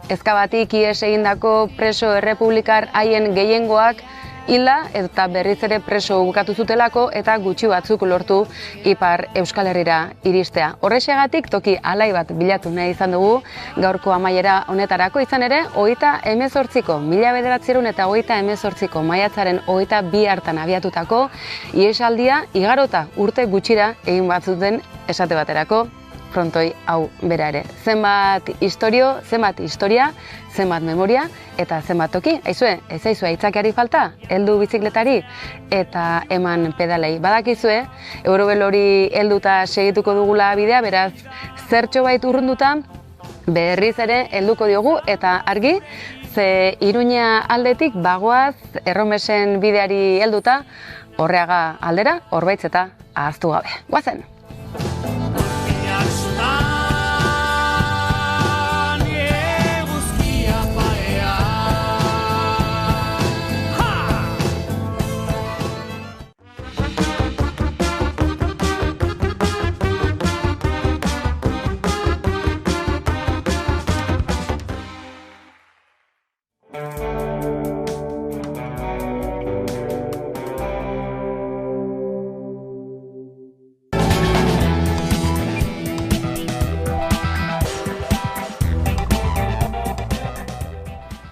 Ezkabatik ihes egindako preso errepublikar haien gehiengoak hilda eta berriz ere preso bukatu zutelako eta gutxi batzuk lortu Ipar Euskal Herrira iristea. Horrexegatik toki alai bat bilatu nahi izan dugu gaurko amaiera honetarako, izan ere 1928ko maiatzaren 22 hartan abiatutako ihesaldia igarota urte gutxira egin batzuten esate baterako. Frontoi hau bera ere. Zenbat historia, zenbat memoria eta zenbat toki. Aizue, ez aizue aitzakiari falta, heldu bizikletari eta eman pedalei. Badakizue, Eurobel hori helduta segituko dugula bidea, beraz zertxo bait urrunduta berriz ere helduko diogu eta argi, ze Iruña aldetik bagoaz Erromesen bideari helduta, Orreaga aldera, Orbaitz eta ahaztu gabe. Goazen!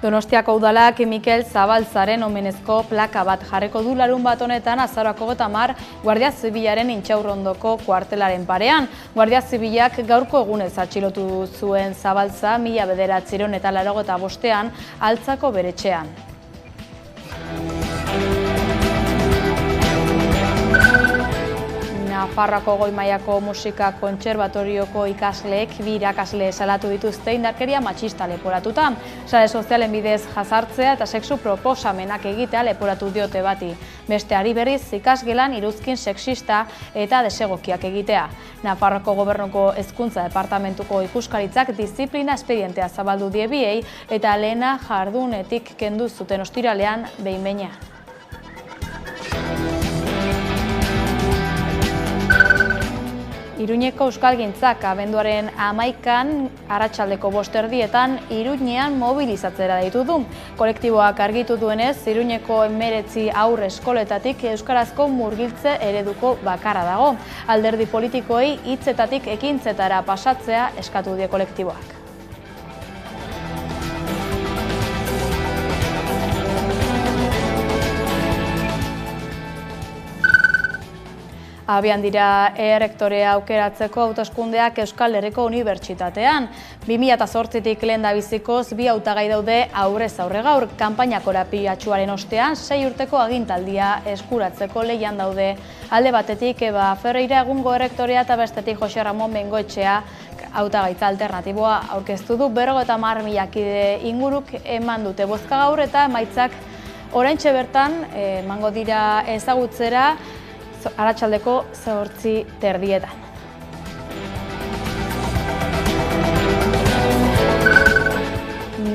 Donostiako udalak Mikel Zabaltzaren omenezko plaka bat jarriko du larunbat honetan azaroak 30 Guardia Zibilaren Intxaurrondoko kuartelaren parean. Guardia Zibilak gaurko egunez atxilotu zuen Zabaltza 1985 Altzako bere etxean. Nafarroako Goi Mailako Musika Kontserbatorioko ikasleek 2 irakasle salatu dituzte indarkeria matxista leporatuta. Sare sozialen bidez jazartzea eta sexu proposamenak egitea leporatu diote bati. Besteari berriz ikasgelan iruzkin sexista eta desegokiak egitea. Nafarroako Gobernuko Hezkuntza Departamentuko ikuskaritzak diziplina espedientea zabaldu die biei eta lehena jardunetik kendu zuten ostiralean behin-behinean. Iruñeko euskalgintzak abenduaren 11an arratsaldeko 5:00 Iruñean mobilizatzera deitu du. Kolektiboak argitu duenez, Iruñeko 19 haur eskoletatik euskarazko murgiltze ereduko bakarra dago. Alderdi politikoei hitzetatik ekintzetara pasatzea eskatu die kolektiboak. Abian dira errektorea aukeratzeko hauteskundeak Euskal Herriko Unibertsitatean. 2008tik lehendabizikoz 2 hautagai daude aurrez aurre gaur. Kanpaina korapilatsuaren ostean 6 urteko agintaldia eskuratzeko lehian daude. Alde batetik Eba Ferreira egungo errektorea eta bestetik Jose Ramon Bengoetxea hautagaitza alternatiboa aurkeztu du. 50.000 kide inguruk eman dute bozka gaur eta emaitzak oraintxe bertan emango dira ezagutzera arratsaldeko 8:30.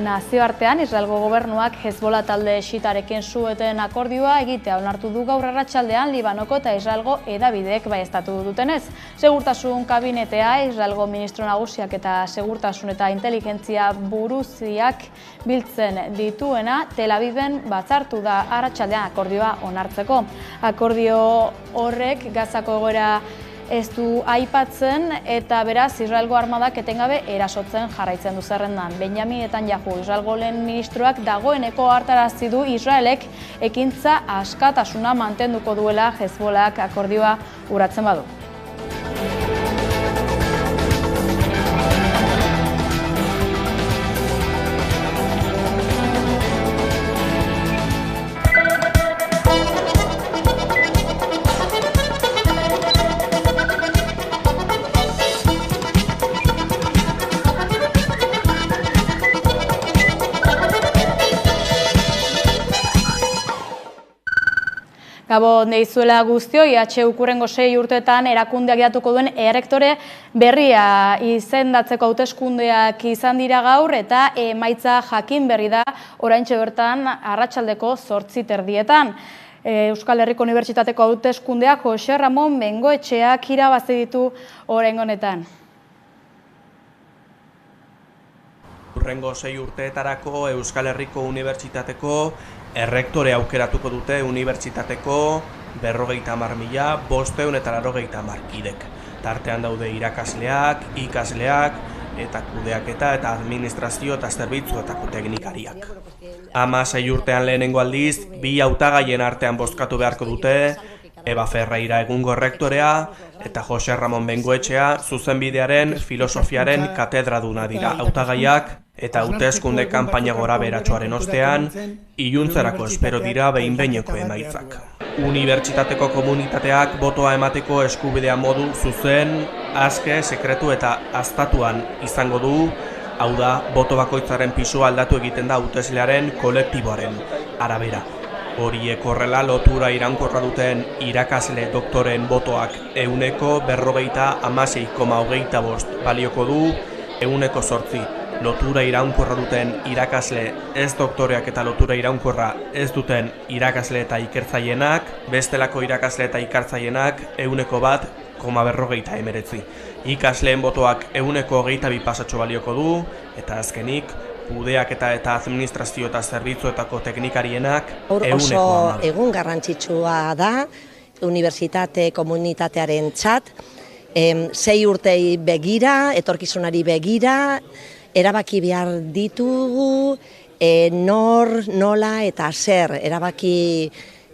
Nazioartean, Israelgo gobernuak Hezbollah talde xiitarekin su-eten akordioa egitea onartu du gaur arratsaldean Libanoko eta Israelgo hedabideek baieztatu dutenez. Segurtasun kabinetea, Israelgo ministro nagusiak eta segurtasun eta inteligentzia buruziak biltzen dituena Tel Aviven batzartu da arratsaldean akordioa onartzeko. Akordio horrek Gazako egoera ez du aipatzen eta beraz Israelgo armadak etengabe erasotzen jarraitzen du zerrendan. Benjamin Netanyahu, Israelgo lehen ministroak dagoeneko hartarazi du Israelek ekintza askatasuna mantenduko duela Hezbollahak akordioa urratzen badu. Gabon deizuela guztioi, HUko 6 urteetan erakundeak jatuko duen errektore berria izendatzeko hauteskundeak izan dira gaur eta emaitza jakin berri da oraintxe bertan arratsaldeko 8:30. Euskal Herriko Unibertsitateko hauteskundeak Jose Ramon Bengoetxeak irabazi ditu oraingo honetan. urrengo 6 urteetarako Euskal Herriko Unibertsitateko errektore aukeratuko dute unibertsitateko 50.590 kidek. Tartean daude irakasleak, ikasleak, eta kudeaketa eta administrazio eta zerbitzuetako teknikariak. 16 urtean lehenengo aldiz, 2 hautagaien artean bozkatu beharko dute, Eba Ferreira egungo errektorea eta Jose Ramon Bengoetxea zuzenbidearen filosofiaren katedraduna dira hautagaiak eta hauteskunde kanpaina gora beratxoaren ostean, iluntzerako espero dira behin-behineko emaitzak. Unibertsitateko komunitateak botoa emateko eskubidea modu zuzen, aske, sekretu eta aztatuan izango du, hau da, boto bakoitzaren pisua aldatu egiten da hauteslearen kolektiboaren arabera. Horiek horrela lotura iraunkorra duten irakasle doktoren botoak 50,6,25 balioko du, 8% lotura iraunkorra duten irakasle ez doktoreak eta lotura iraunkorra ez duten irakasle eta ikertzaienak, bestelako irakasle eta ikertzaienak 1,1,49. Ikasleen botoak 1,22 pasatxo balioko du, eta azkenik, kudeaketa eta administrazio eta zerbitzuetako teknikarienak 1,10. Oso egun garrantzitsua da, unibertsitate komunitatearen txat, 6 urtei begira, etorkizunari begira, erabaki behar ditugu, nor, nola eta zer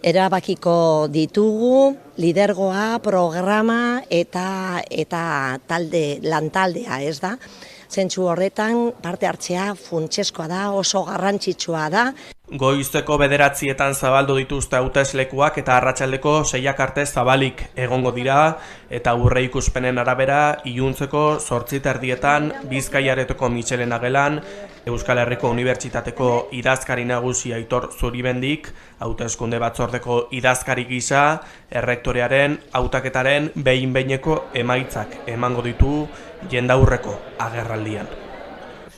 erabakiko ditugu, lidergoa, programa eta lantaldea, ez da? Zentzu horretan parte hartzea funtsezkoa da, oso garrantzitsua da. Goizeko 9:00 zabaldu dituzte hauteslekuak eta arratsaldeko 6 arte zabalik egongo dira eta aurreikuspenen arabera iluntzeko 8:30 Bizkaiaretoko Michelena gelan Euskal Herriko Unibertsitateko idazkari nagusi Aitor Zuribendik hauteskunde batzordeko idazkari gisa errektorearen hautaketaren behin-behineko emaitzak emango ditu jendaurreko agerraldian.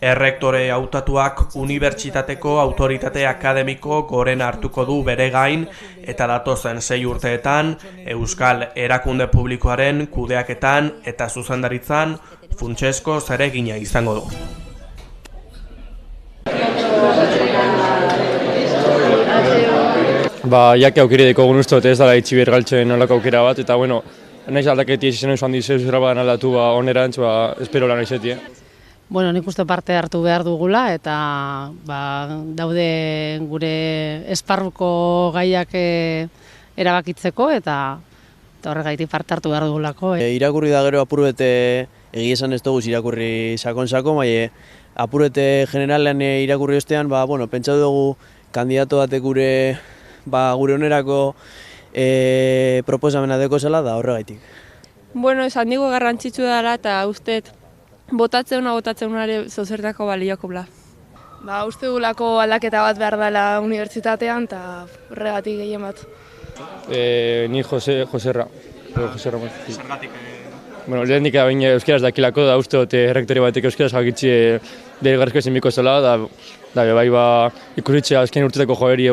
Errektore hautatuak unibertsitateko autoritate akademiko gorena hartuko du bere gain eta datozen 6 urteetan Euskal Erakunde Publikoaren kudeaketan eta zuzendaritzan funtsezko zeregina izango du. Jake aukeri dekogun uste ez dara itxi bergaltzen olako aukera bat, eta bueno, nahiz aldaketi izan esan dizuzera badan aldatu onerantz, espero lan izetie. Bueno, nik uste parte hartu behar dugula eta daude gure esparruko gaiak erabakitzeko eta horregaitik parte hartu behar dugulako. Irakurri da gero apurrete egia esan ez dugu irakurri sakon-sako, baina apurrete generalean irakurri ostean, pentsatu dugu kandidato batek gure onerako proposamena deko zela da horregaitik. Bueno, esan digu garrantzitsu dara eta uste botatzeunare zozertako balioko bla. Uste dugulako aldaketa bat behar dela unibertsitatean eta horregatik gehien bat. Ni Joserra. Zergatik? Bueno, lehenik baina euskaraz dakilako da uste dut errektore batek euskaraz jakitzi delgarrizko ezinbiko zela da ikusitzea azken urtetako joeri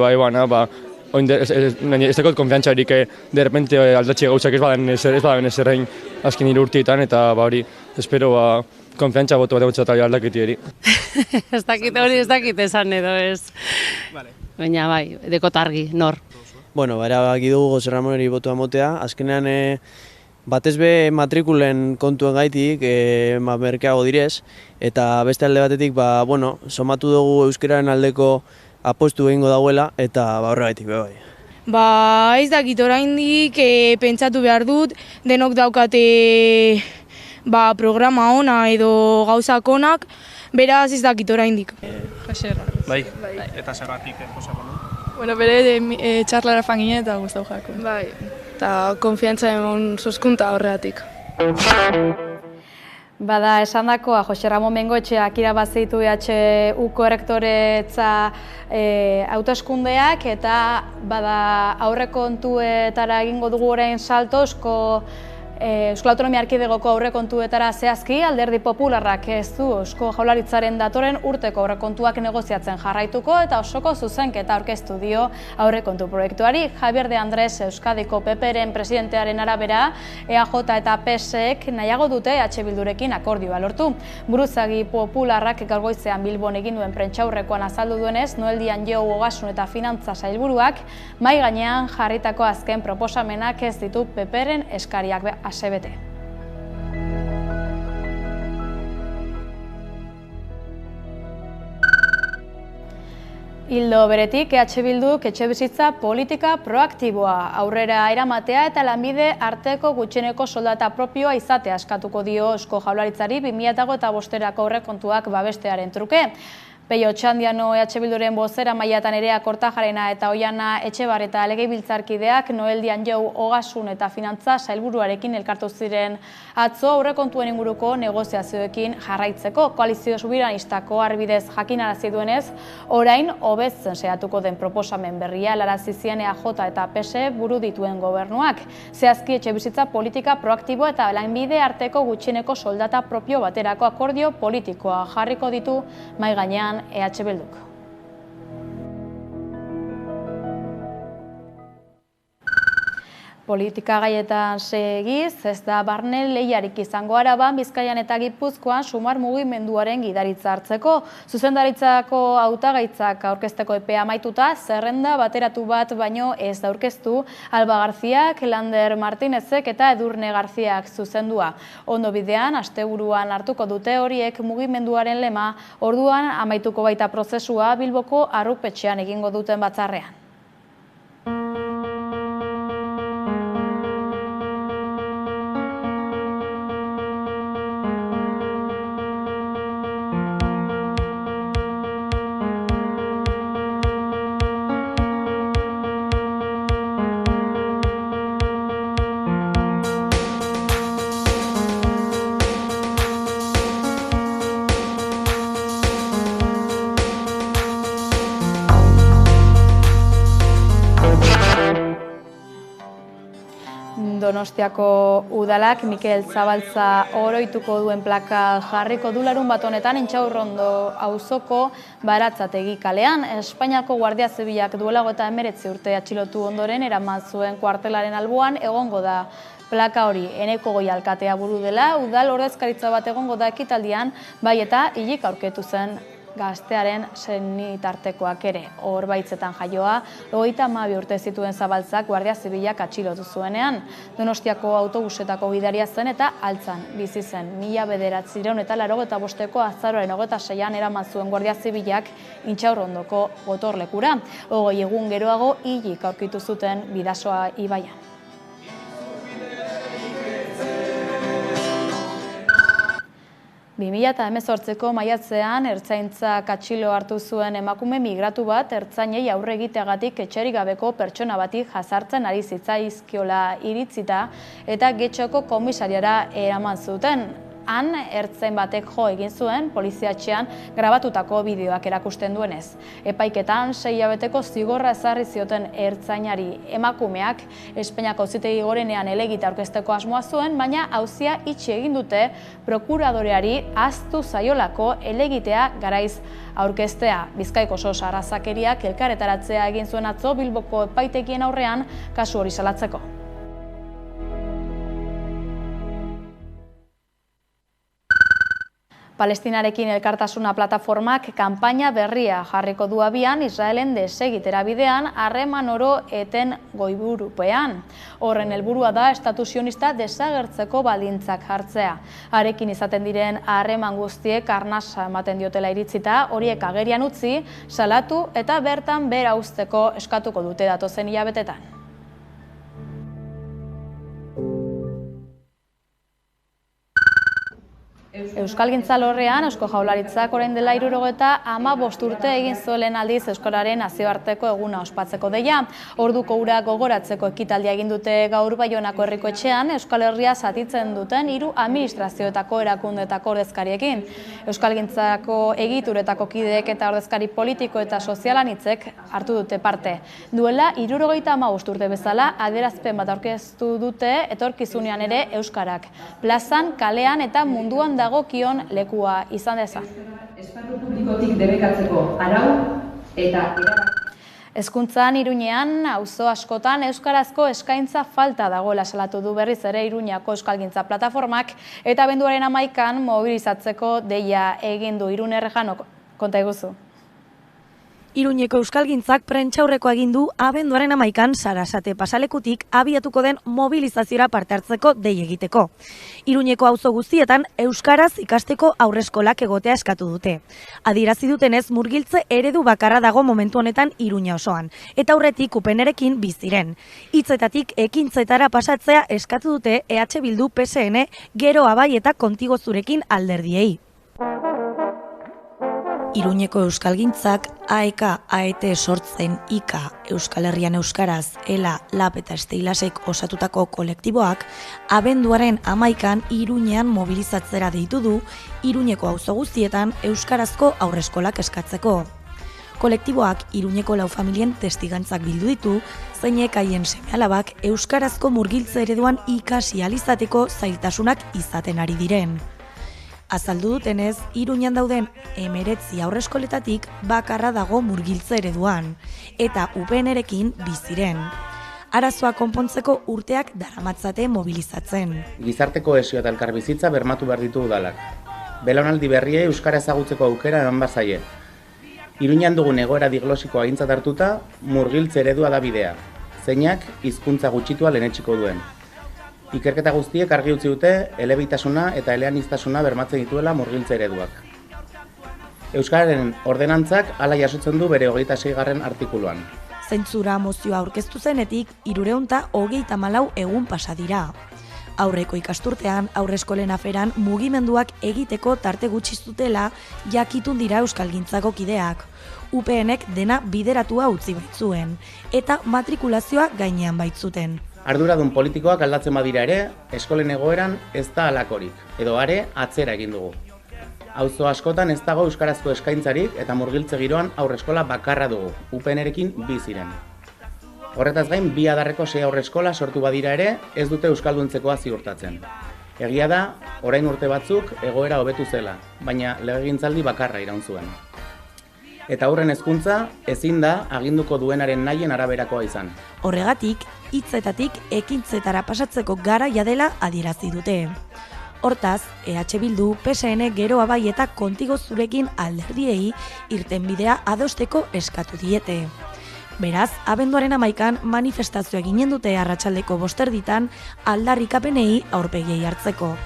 ez dakot konfiantzarik de repente aldatxe gauzak ez baden ezerrein azken 3 urteetan eta hori espero konfiantza boto bat egotza eta aldaketi eri. Ez dakit esan edo ez. Baina dekot argi, nor. Bueno, erabaki dugu Jose Ramoneri botoa motea, azkenean batez be matrikulen kontuen gaitik merkeago direz, eta beste alde batetik somatu dugu euskararen aldeko apostu egingo dauela eta horregaitik bai. Ez dakit oraindik pentsatu behar dut, denok daukate programa ona edo gauzak onak, beraz ez dakit oraindik. Joserra. Bai, eta zergatik Joserra? Bueno, bere txarlara fangine eta guztau jako. Bai, eta konfiantza emon zuzkunta horregatik. Bada esandakoa Jose Ramon Bengoetxeak irabazteitu EHUko errektoretza hauteskundeak eta bada aurrekontuetara egingo dugu orain saltozko Euskal Autonomia Erkidegoko aurrekontuetara zehazki, Alderdi Popularrak ez du Eusko Jaurlaritzaren datorren urteko aurrekontuak negoziatzen jarraituko eta osoko zuzenketa aurkeztu dio aurrekontu proiektuari. Javier de Andrés Euskadiko PPren presidentearen arabera, EAJ eta PSek nahiago dute EH Bildurekin akordioa lortu. Buruzagi Popularrak gaur goizean Bilbon egin duen prentsaurrekoan azaldu duenez, Noeldian Jo Ogasun eta Finantza sailburuak mahai gainean jarritako azken proposamenak ez ditu PPren eskariak asebete. Ildo beretik, EH Bilduk etxebizitza politika proaktiboa aurrera eramatea eta lanbide arteko gutxieneko soldata propioa izatea eskatuko dio Eusko Jaurlaritzari 2025erako aurrekontuak babestearen truke. Peio Txandiano EH Bilduren bozera maiatan Nerea Kortajarena eta Oiana Etxebarreta legebiltzarkideak Noeldian Jo Ogasun eta Finantza sailburuarekin elkartu ziren atzo aurrekontuen inguruko negoziazioekin jarraitzeko. Koalizio Sobiranistako arbidez jakinarazi duenez, orain hobetzen saiatuko den proposamen berria helarazi zien EAJ eta PS buru dituen gobernuak. Zehazki etxebizitza politika proaktibo eta lanbide arteko gutxieneko soldata propio baterako akordio politikoa jarriko ditu mahai gainean EH Bilduk. Politika gaietan segiz, ez da barne lehiarik izango Araban, Bizkaian eta Gipuzkoan sumar mugimenduaren gidaritza hartzeko. Zuzendaritzako hautagaitzak aurkezteko epea amaituta, zerrenda bateratu bat baino ez da aurkeztu, Alba Garziak, Lander Martinezek eta Edurne Garziak zuzendua. Ondo bidean, asteburuan hartuko dute horiek mugimenduaren lema, orduan amaituko baita prozesua Bilboko Arrupetxean egingo duten batzarrean. Donostiako udalak Mikel Zabaltza oroituko duen plaka jarriko du larunbat honetan Intxaurrondo auzoko Baratzategi kalean. Espainiako Guardia Zibilak duelago eta 19 urte atxilotu ondoren eraman zuen kuartelaren alboan egongo da plaka hori. Eneko Goi alkatea buru dela, udal ordezkaritza bat egongo da ekitaldian, bai eta hilik aurketu zen gaztearen senitartekoak ere. Orbaitzetan jaioa, 32 urte zituen Zabaltzak Guardia Zibilak atxilotu zuenean. Donostiako autobusetako gidaria zen eta altzan bizi zen. 1985ko azaroaren 26an eraman zuen Guardia Zibilak Intxaurrondoko gotorlekura. 20 egun geroago hilik aurkitu zuten Bidasoa ibaian. Bi 2018ko maiatzean ertzaintzak atxilo hartu zuen emakume migratu bat ertzainei aurre egiteagatik etxerik gabeko pertsona bati jazartzen ari zitzaizkiola iritzita eta Getxoko komisariara eraman zuten. Han ertzain batek jo egin zuen poliziatxean grabatutako bideoak erakusten duenez. Epaiketan 6 hilabeteko zigorra ezarri zioten ertzainari. Emakumeak Espainiako Auzitegi Gorenean helegite aurkezteko asmoa zuen, baina auzia itxi egin dute prokuradoreari ahaztu zaiolako helegitea garaiz aurkeztea. Bizkaiko sos arrazakeriak elkarretaratzea egin zuen atzo Bilboko epaitegien aurrean kasu hori salatzeko. Palestinarekin elkartasuna plataformak kanpaina berria jarriko du abian Israelen desegitera bidean harreman oro eten goiburupean. Horren helburua da estatu sionista desagertzeko baldintzak jartzea. Harekin izaten diren harreman guztiek arnasa ematen diotela iritzita, horiek agerian utzi, salatu eta bertan behera uzteko eskatuko dute datozen hilabetetan. Euskalgintza alorrean, Eusko Jaurlaritzak orain dela 75 urte egin zuen aldiz Euskararen nazioarteko eguna ospatzeko deia. Orduko hura gogoratzeko ekitaldia egin dute gaur Baionako herriko etxean, Euskal Herria zatitzen duten 3 administrazioetako erakundetako ordezkariekin. Euskalgintzako egituretako kideek eta ordezkari politiko eta sozialanitzek hartu dute parte. Duela 75 urte bezala adierazpen bat aurkeztu dute etorkizunean ere euskarak. Plazan, kalean eta munduan dagokion lekua izan dezan. Esparru publikotik debekatzeko arau eta Hezkuntzan Iruñean auzo askotan euskarazko eskaintza falta dagoela salatu du berriz ere Iruñako Euskalgintza plataformak eta abenduaren 11an mobilizatzeko deia egin du. Irune Errejanok, konta iguzu. Iruñeko Euskalgintzak prentsaurreko agindu abenduaren 11an Sarasate pasalekutik abiatuko den mobilizaziora parte hartzeko dei egiteko. Iruñeko auzo guztietan euskaraz ikasteko aurreskolak egotea eskatu dute. Adierazi dutenez murgiltze eredu bakarra dago momentu honetan Iruña osoan, eta aurretik upenerekin biziren. Hitzetatik ekintzetara pasatzea eskatu dute EH Bildu, PSN, Gero Abai eta Kontigo Zurekin alderdiei. Iruñeko Euskalgintzak AEK, AET sortzen IKA, Euskal Herrian Euskaraz, ELA, LAB eta Steilasek osatutako kolektiboak abenduaren 11an Iruñean mobilizatzera deitu du Iruñeko auzo guztietan euskarazko aurreskolak eskatzeko. Kolektiboak Iruñeko lau familien testigantzak bildu ditu, zeinek haien seme-alabak euskarazko murgiltze ereduan ikasi ahal izateko zailtasunak izaten ari diren. Azaldu dutenez, Iruñan dauden 19 aurreskoletatik bakarra dago murgiltze ereduan, eta UPNerekin biziren. Arazoa konpontzeko urteak daramatzate mobilizatzen. Gizarte kohesio eta elkarbizitza bermatu behar ditu udalak. Belaunaldi berriei euskara ezagutzeko aukera eman bazaie. Iruñan dugun egoera diglosikoa aintzat hartuta, murgiltze eredua da bidea, zeinak hizkuntza gutxitua lehenetsiko duen. Ikerketa guztiek argi utzi dute elebitasuna eta eleaniztasuna bermatzen dituela murgiltze ereduak. Euskararen ordenantzak hala jasotzen du bere 26. artikuluan. Zentzura mozioa aurkeztu zenetik 334 egun pasa dira. Aurreko ikasturtean, aurreskolen aferan mugimenduak egiteko tarte gutxi zutela jakitun dira Euskalgintzako kideak. UPNek dena bideratua utzi baitzuen, eta matrikulazioa gainean baitzuten. Arduradun politikoak aldatzen badira ere, eskolen egoeran ez da halakorik, edo are atzera egin dugu. Auzo askotan ez dago euskarazko eskaintzarik eta murgiltze giroan aurreskola bakarra dugu, UPNerekin biziren. Horretaz gain, 2 adarreko 6 aurreskola sortu badira ere, ez dute euskalduntzekoa ziurtatzen. Egia da, orain urte batzuk egoera hobetu zela, baina legegintzaldi bakarra iraun zuen. Eta aurren hezkuntza ezin da aginduko duenaren nahien araberakoa izan. Horregatik, hitzetatik ekintzetara pasatzeko garaia dela adierazi dute. Hortaz, EH Bildu, PSN, Gero Abai eta Kontigo Zurekin alderdiei irtenbidea adosteko eskatu diete. Beraz, abenduaren 11an manifestazioa eginen dute arratsaldeko 5:00 aldarrikapenei aurpegiei hartzeko.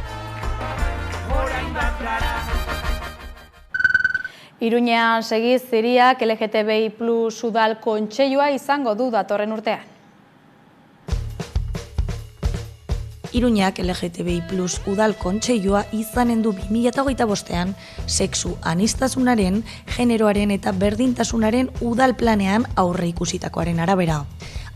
Iruñean segiz Ziriak LGTBI+ udal kontseilua izango du datorren urtean. Iruñak LGTBI+ udal kontseilua izanen du 2025ean sexu aniztasunaren, generoaren eta berdintasunaren udal planean aurre ikusitakoaren arabera.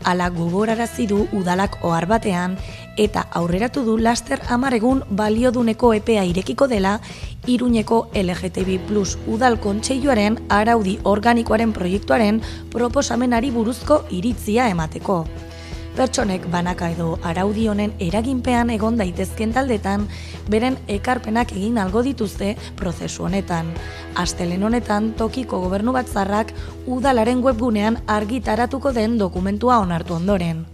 Hala gogorarazi du udalak ohar batean eta aurreratu du laster 10 egun balioduneko epea irekiko dela Iruñeko LGTBI+ udal kontseiluaren araudi organikoaren proiektuaren proposamenari buruzko iritzia emateko. Pertsonek banaka edo araudi honen eraginpean egon daitezken taldetan, beren ekarpenak egin algo dituzte prozesu honetan. Astelehen honetan tokiko gobernu batzarrak udalaren webgunean argitaratuko den dokumentua onartu ondoren.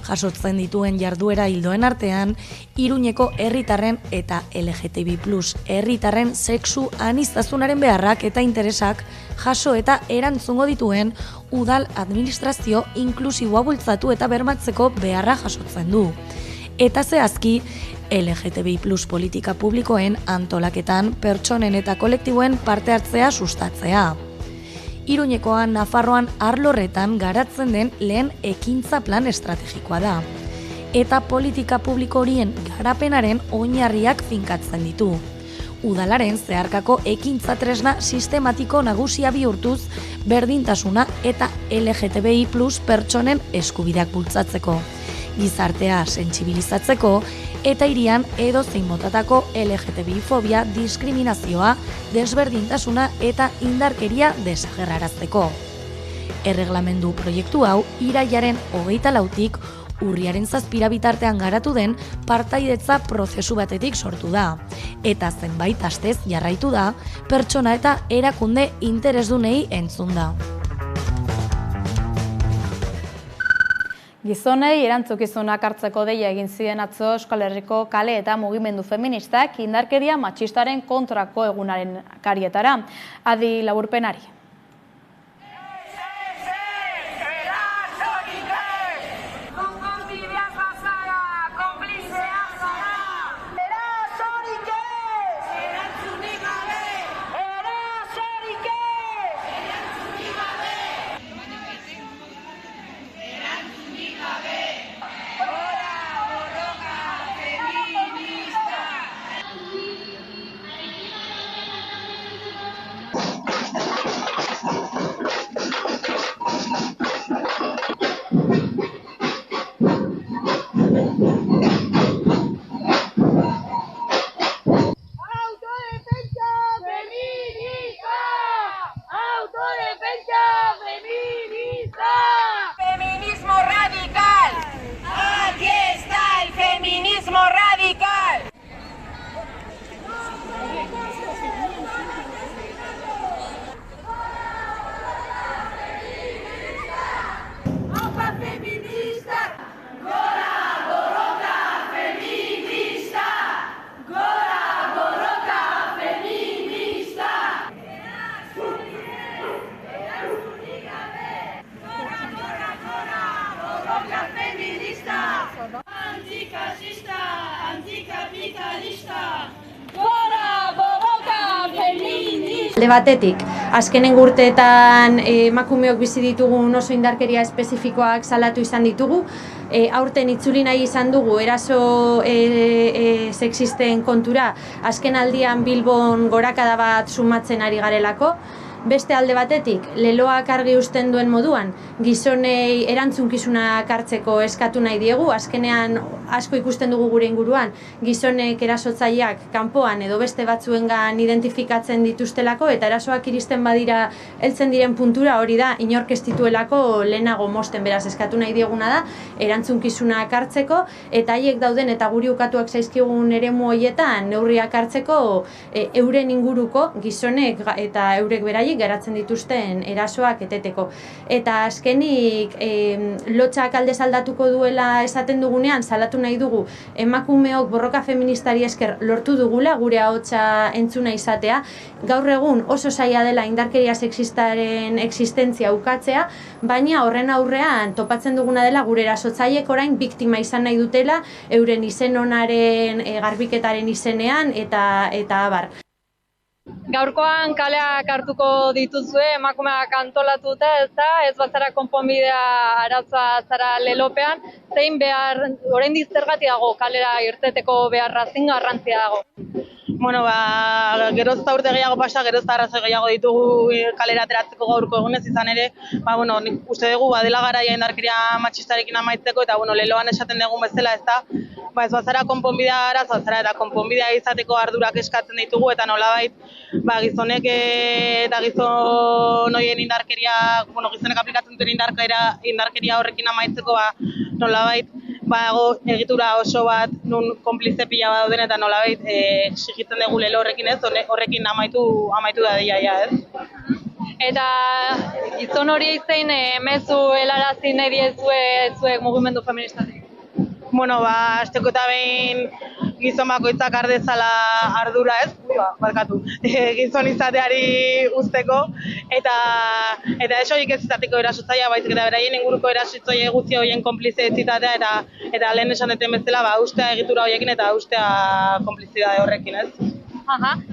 Jasotzen dituen jarduera ildoen artean, Iruñeko herritarren eta LGTBI+ herritarren sexu aniztasunaren beharrak eta interesak jaso eta erantzungo dituen udal administrazio inklusiboa bultzatu eta bermatzeko beharra jasotzen du. Eta zehazki, LGTBI+ politika publikoen antolaketan pertsonen eta kolektiboen parte hartzea sustatzea. Iruñekoa Nafarroan arlorretan garatzen den lehen ekintza plan estrategikoa da. Eta politika publiko horien garapenaren oinarriak finkatzen ditu. udalaren zeharkako ekintza tresna sistematiko nagusia bihurtuz berdintasuna eta LGTBI+ pertsonen eskubideak bultzatzeko, gizartea sentsibilizatzeko eta hirian edozein motatako LGTBI-fobia, diskriminazioa, desberdintasuna eta indarkeria desagerrarazteko. Erreglamendu proiektu hau irailaren 24tik urriaren 7 bitartean garatu den partaidetza prozesu batetik sortu da, eta zenbait astez jarraitu da pertsona eta erakunde interesdunei entzun da. Gizonei erantzukizunak hartzeko deia egin ziren atzo Euskal Herriko kale eta mugimendu feministak indarkeria matxistaren kontrako egunaren karietara. Adi laburpenari. Alde batetik, azkenengo urteetan emakumeok bizi ditugun oso indarkeria espezifikoak salatu izan ditugu, aurten itzuli nahi izan dugu eraso sexisten kontura azken aldian Bilbon gorakada bat sumatzen ari garelako. Beste alde batetik, leloak argi uzten duen moduan, gizonei erantzunkizunak hartzeko eskatu nahi diegu, azkenean asko ikusten dugu gure inguruan, gizonek erasotzaileak kanpoan edo beste batzuengan identifikatzen dituztelako eta erasoak iristen badira heltzen diren puntura hori da inork ez dituelako lehenago mozten, beraz eskatu nahi dieguna da erantzunkizunak hartzeko eta haiek dauden eta guri ukatuak zaizkigun eremu horietan neurriak hartzeko euren inguruko gizonek eta eurek beraiek geratzen dituzten erasoak eteteko. Eta azkenik lotxak aldez aldatuko duela esaten dugunean, salatu nahi dugu emakumeok borroka feministari esker lortu dugula gure ahotsa entzuna izatea. Gaur egun oso zaila dela indarkeria sexistaren existentzia ukatzea, baina horren aurrean topatzen duguna dela gure erasotzaileek orain biktima izan nahi dutela euren izen onaren garbiketaren izenean eta abar. Gaurkoan kaleak hartuko dituzue, emakumeak antolatuta, ez bazara konponbidea arazoa zara lelopean, zein behar, oraindik zergatik dago kalera irteteko beharra, zein garrantzia dago? Bueno, geroz eta urte gehiago pasa, geroz eta arrazoi gehiago ditugu kalera ateratzeko gaurko egunez izan ere, nik uste dugu badela garaia indarkeria matxistarekin amaitzeko eta leloan esaten dugun bezala ez da, ez bazara konponbidea arazoa zara eta konponbidea izateko ardurak eskatzen ditugu eta nolabait gizonek eta gizon horien indarkeria, gizonek aplikatzen duten indarkeria horrekin amaitzeko nolabait egitura oso bat nun konplize pila bat dauden eta nolabait exigitzen dugu lelo horrekin ez, horrekin amaitu dadia ez. Eta gizon hori zein mezu helarazi nahi diezuek mugimendu feministatik? Azteko eta behin gizon bakoitzak ardezala ardura ez, gizon izateari usteko, eta ez horiek ez izateko erasotzaia, baizik eta beraien inguruko erasotzaile guzti horien konplize ez izatea, eta lehen esan duten bezala, ustea egitura horiekin eta ustea konplizidade horrekin ez.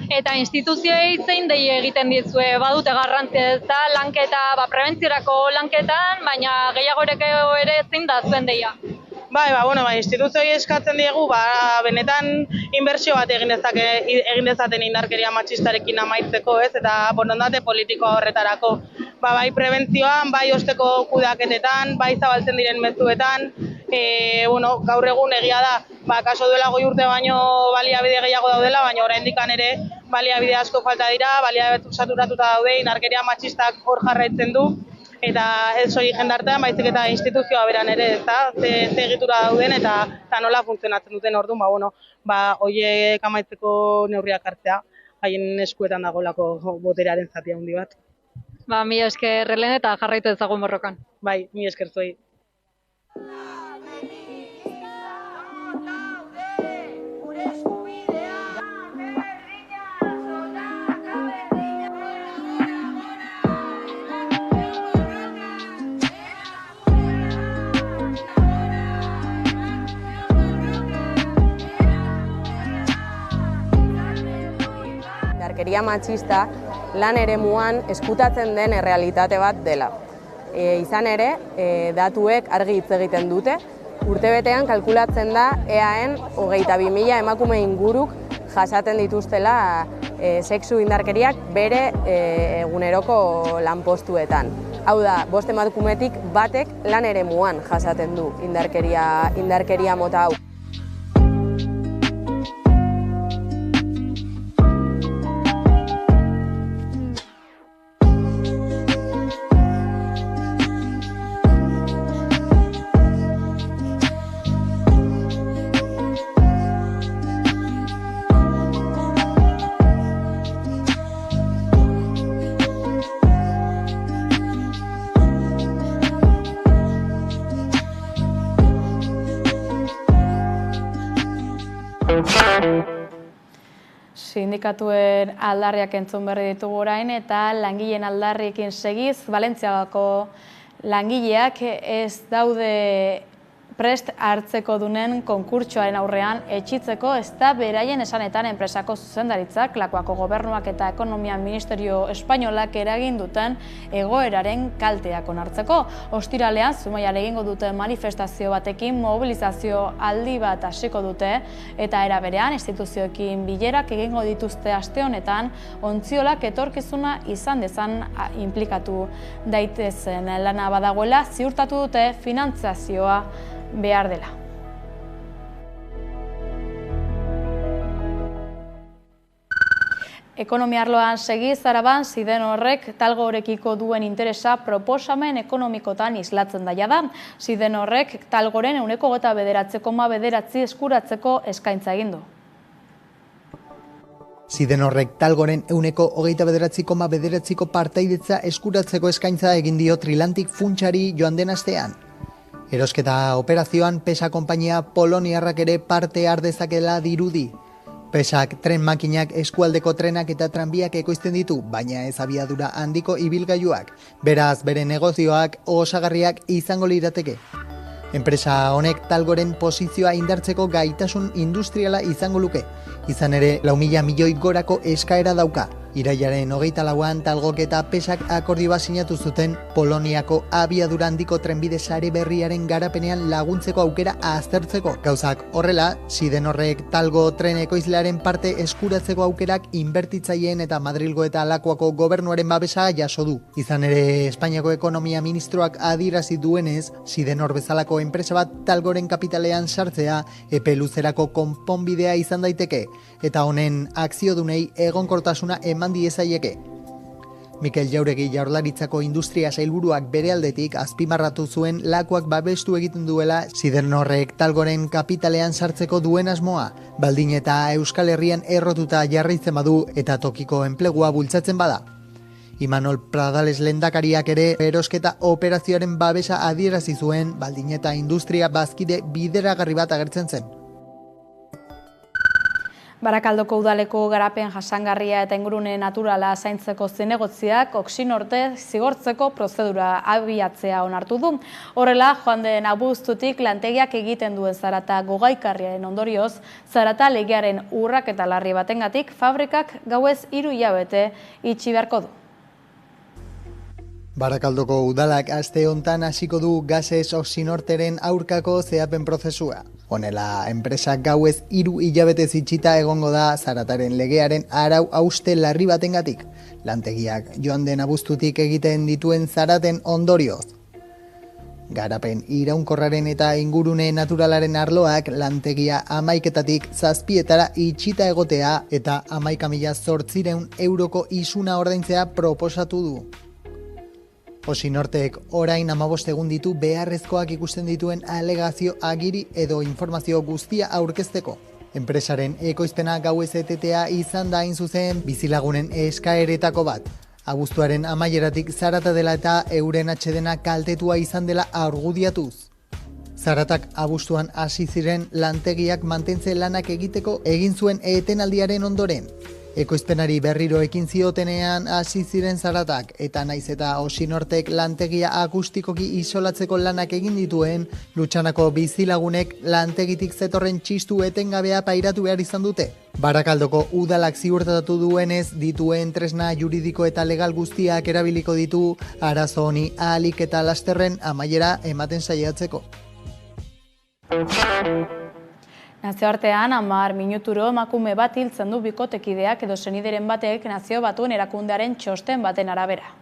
Eta instituzioei zein dei egiten dizue, badute garrantzia ez da, lanketa, prebentziorako lanketan, baina gehiagoreko ere zein da zuen deia? Instituzioei eskatzen diegu, benetan inbertsio bat egin dezaten indarkeria matxistarekin amaitzeko, ez, eta borondate politikoa horretarako. Bai prebentzioan, bai osteko kudeaketetan, bai zabaltzen diren mezuetan, gaur egun egia da, kaso duela 2 urte baino baliabide gehiago daudela, baina oraindik ere baliabide asko falta dira, baliabide saturatuta daude, indarkeria matxistak hor jarraitzen du, eta ez soilik jendartean, baizik eta instituzioa beran ere, ezta, ze egitura dauden eta nola funtzionatzen duten. Orduan, horiek amaitzeko neurriak hartzea, haien eskuetan dagoelako boterearen zati handi bat. Mila esker Helen eta jarraitu ezagun borrokan. Bai, mila esker zuei. Indarkeria matxista lan eremuan eskutatzen den errealitate bat dela. Izan ere, datuek argi hitz egiten dute. Urtebetean kalkulatzen da EAEn 22.000 emakume inguruk jasaten dituztela sexu indarkeriak bere eguneroko lanpostuetan. Hau da, 5 emakumetik batek lan eremuan jasaten du indarkeria mota hau. Sindikatuen aldarriak entzun berri ditugu orain eta langileen aldarriekin segiz, Valentziagako langileak ez daude prest hartzeko dunen konkurtsoaren aurrean etxitzeko, ez da beraien esanetan enpresako zuzendaritzak, Lakuako gobernuak eta ekonomia ministerio espainolak eragin duten egoeraren kalteak onartzeko. Ostiralean, Zumaian egingo duten manifestazio batekin mobilizazio aldi bat hasiko dute eta era berean instituzioekin bilerak egingo dituzte aste honetan ontziolak etorkizuna izan dezan inplikatu daitezen lana badagoela ziurtatu dute finantzazioa behar dela. Ekonomia arloan segiz, Araban, Sidenorrek Talgorekiko duen interesa proposamen ekonomikotan islatzen daia da. Sidenorrek Talgoren 29,9 eskuratzeko eskaintza egin du. Sidenorrek Talgoren 29,9 partaidetza eskuratzeko eskaintza egin dio Trilantic funtsari joan den astean. Erosketa operazioan PESA konpainia poloniarrak ere parte har dezakela dirudi. PESAk tren makinak, eskualdeko trenak eta tranbiak ekoizten ditu, baina ez abiadura handiko ibilgailuak. Beraz, bere negozioak osagarriak izango lirateke. Enpresa honek Talgoren posizioa indartzeko gaitasun industriala izango luke. Izan ere, 4.000 milioi gorako eskaera dauka. Irailaren 24an Talgok eta PESAk akordio bat sinatu zuten Poloniako abiadura handiko trenbide sare berriaren garapenean laguntzeko aukera aztertzeko. Gauzak horrela, Sidenorrek Talgo tren ekoizlearen parte eskuratzeko aukerak inbertitzaileen eta Madrilgo eta Lakuako gobernuaren babesa jaso du. Izan ere, Espainiako ekonomia ministroak adierazi duenez, Sidenor bezalako enpresa bat Talgoren kapitalean sartzea epe luzerako konponbidea izan daiteke, eta honen akziodunei egonkortasuna eman diezaieke. Mikel Jauregi Jaurlaritzako industria sailburuak bere aldetik azpimarratu zuen Lakuak babestu egiten duela Sidenorrek Talgoren kapitalean sartzeko duen asmoa, baldin eta Euskal Herrian errotuta jarraitzen badu eta tokiko enplegua bultzatzen bada. Imanol Pradales lehendakariak ere erosketa operazioaren babesa adierazi zuen, baldin eta industria bazkide bideragarri bat agertzen zen. Barakaldoko udaleko garapen jasangarria eta ingurune naturala zaintzeko zinegotziak Oxinorte zigortzeko prozedura abiatzea onartu du. Horrela, joan den abuztutik lantegiak egiten duen zarata gogaikarriaren ondorioz, zarata legearen urrak eta larri batengatik fabrikak gauez 3 hilabete itxi beharko du. Barakaldoko udalak aste hontan hasiko du Gases Oxinorteren aurkako zehapen prozesua. Honela, enpresak gauez 3 hilabete itxita egongo da zarataren legearen arau hauste larri batengatik. Lantegiak joan den abuztutik egiten dituen zaraten ondorioz. Garapen iraunkorraren eta ingurune naturalaren arloak lantegia 11-etatik 7-etara itxita egotea eta 11.800 euroko isuna ordaintzea proposatu du. Oxinortek orain 15 egun ditu beharrezkoak ikusten dituen alegazio, agiri edo informazio guztia aurkezteko. Enpresaren ekoizpena gauez etetea izan da hain zuzen bizilagunen eskaeretako bat. Abuztuaren amaieratik zarata dela eta euren atsedena kaltetua izan dela argudiatuz. Zaratak abuztuan hasi ziren lantegiak mantentze lanak egiteko egin zuen etenaldiaren ondoren. Ekoizpenari berriro ekin ziotenean hasi ziren zaratak eta naiz eta Oxinortek lantegia akustikoki isolatzeko lanak egin dituen, Lutxanako bizilagunek lantegitik zetorren txistu etengabea pairatu behar izan dute. Barakaldoko udalak ziurtatu duenez dituen tresna juridiko eta legal guztiak erabiliko ditu arazo honi ahalik eta lasterren amaiera ematen saiatzeko. Nazioartean 10 minuturo emakume bat hiltzen du bikotekideak edo senideren batek Nazio Batuen erakundearen txosten baten arabera.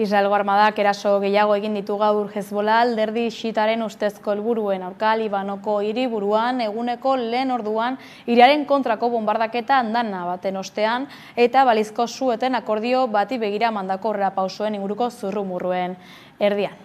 Israelgo armadak eraso gehiago egin ditu gaur Hezbollah alderdi xiitaren ustezko helburuen aurka Libanoko hiriburuan eguneko lehen orduan hiriaren kontrako bombardaketa andana baten ostean eta balizko sueten akordio bati begira mandako aurrerapausoen inguruko zurrumurruen erdian.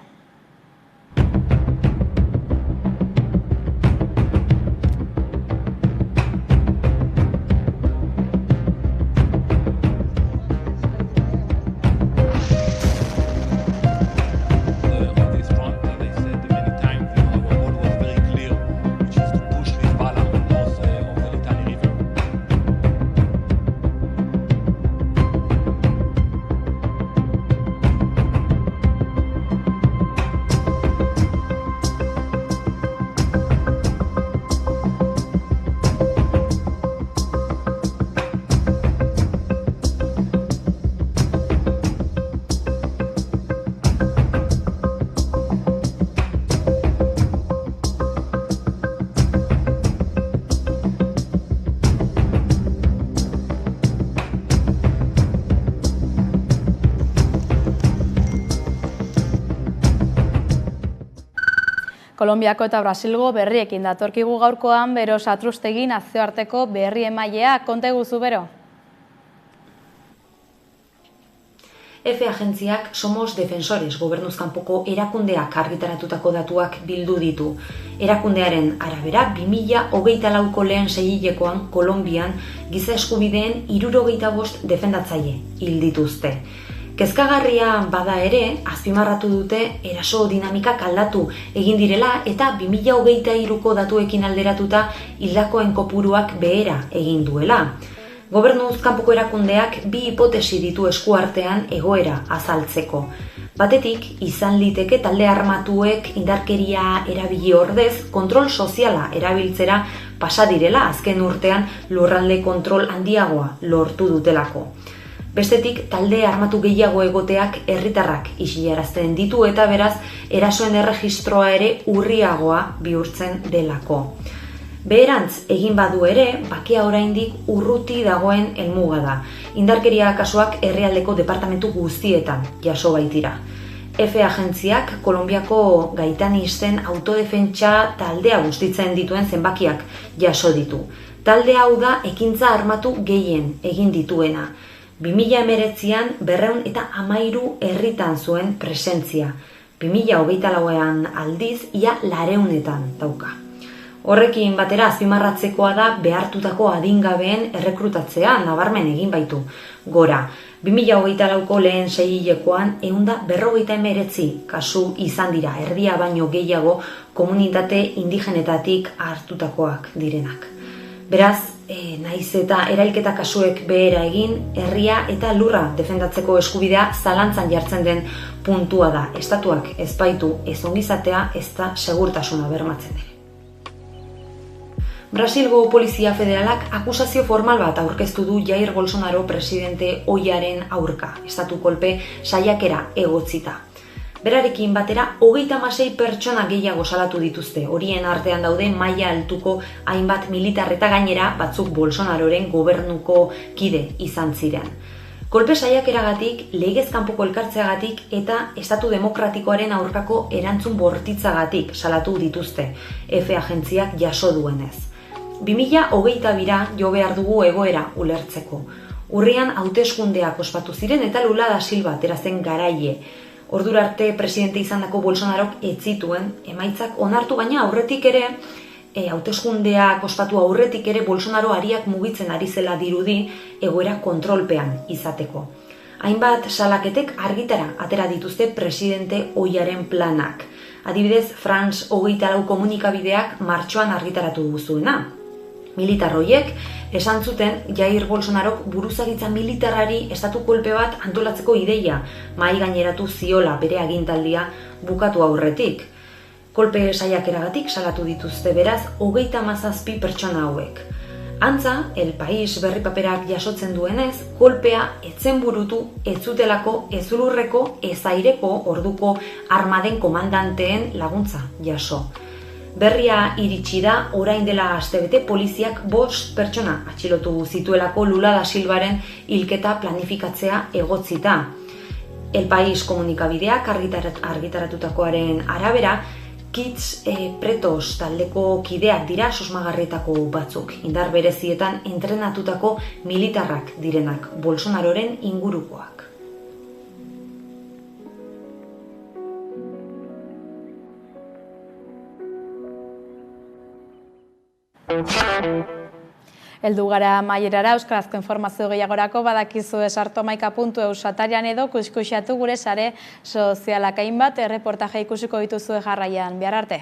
Kolonbiako eta Brasilgo berriekin datorkigu gaurkoan Bero Satrustegi nazioarteko berri emailea, konta guzu Bero. EFE agentziak Somos Defensores gobernuzkanpoko erakundeak argitaratutako datuak bildu ditu. Erakundearen arabera 2024ko lehen seihilekoan Kolonbian giza eskubideen 75 defendatzaile hil dituzte. Kezkagarria bada ere, azpimarratu dute eraso dinamikak aldatu egin direla eta 2023ko datuekin alderatuta hildakoen kopuruak behera egin duela. Gobernuz kanpoko erakundeak 2 hipotesi ditu eskuartean egoera azaltzeko. Batetik, izan liteke talde armatuek indarkeria erabili ordez kontrol soziala erabiltzera pasa direla azken urtean lurralde kontrol handiagoa lortu dutelako. Bestetik, talde armatu gehiago egoteak herritarrak isilarazten ditu eta beraz erasoen erregistroa ere urriagoa bihurtzen delako. Beherantz egin badu ere, bakea oraindik urruti dagoen helmuga da. Indarkeria kasuak herrialdeko departamentu guztietan jaso baitira. EFE agentziak Kolonbiako gaitanisten autodefentsa taldea bustitzen dituen zenbakiak jaso ditu. Talde hau da ekintza armatu gehien egin dituena. 2019an 213 herritan zuen presentzia. 2024an aldiz ia 400etan dauka. Horrekin batera azpimarratzekoa da behartutako adingabeen errekrutatzea nabarmen egin baitu gora. 2024ko lehen seihilekoan 159 kasu izan dira, erdia baino gehiago komunitate indigenetatik hartutakoak direnak. Beraz, naiz eta erailketa kasuek behera egin, herria eta lurra defendatzeko eskubidea zalantzan jartzen den puntua da. Estatuak ez baitu ez ongizatea ez da segurtasuna bermatzen ere. Brasilgo Polizia Federalak akusazio formal bat aurkeztu du Jair Bolsonaro presidente ohiaren aurka, estatu kolpe saiakera egotzita. Berarekin batera 36 pertsona gehiago salatu dituzte, horien artean daude maila altuko hainbat militar eta gainera batzuk Bolsonaroren gobernuko kide izan ziren. Kolpe saiakeragatik, legez kanpoko elkartzeagatik eta estatu demokratikoaren aurkako erantzun bortitzagatik salatu dituzte, EFE agentziak jaso duenez. 2022 jo behar dugu egoera ulertzeko. Urrian hauteskundeak ospatu ziren eta Lula da Silva atera zen garaile. Ordura arte presidente izandako Bolsonarok ez zituen emaitzak onartu, baina aurretik ere, hauteskundeak ospatu aurretik ere Bolsonaro ariak mugitzen ari zela dirudi egoera kontrolpean izateko. Hainbat salaketek argitara atera dituzte presidente ohiaren planak. Adibidez, France 24 komunikabideak martxoan argitaratu duzuena. Militar horiek esan zuten Jair Bolsonarok buruzagitza militarrari estatu kolpe bat antolatzeko ideia mahai gaineratu ziola bere agintaldia bukatu aurretik. Kolpe saiakeragatik salatu dituzte beraz 37 pertsona hauek. Antza, El País berri paperak jasotzen duenez, kolpea etzen burutu ez zutelako ez lurreko ez aireko orduko armaden komandanteen laguntza jaso. Berria iritsi da orain dela astebete poliziak 5 pertsona atxilotu zituelako Lula da Silvaren hilketa planifikatzea egotzita. El País komunikabideak argitaratutakoaren arabera, Kids Pretos taldeko kideak dira susmagarrietako batzuk, indar berezietan entrenatutako militarrak direnak, Bolsonaroren ingurukoak. Heldu gara amaierara, euskarazko informazio gehiagorako badakizu sartomaika.eus atarian edo kuskusiatu gure sare sozialak. Hainbat erreportaje ikusiko dituzue jarraian. Bihar arte.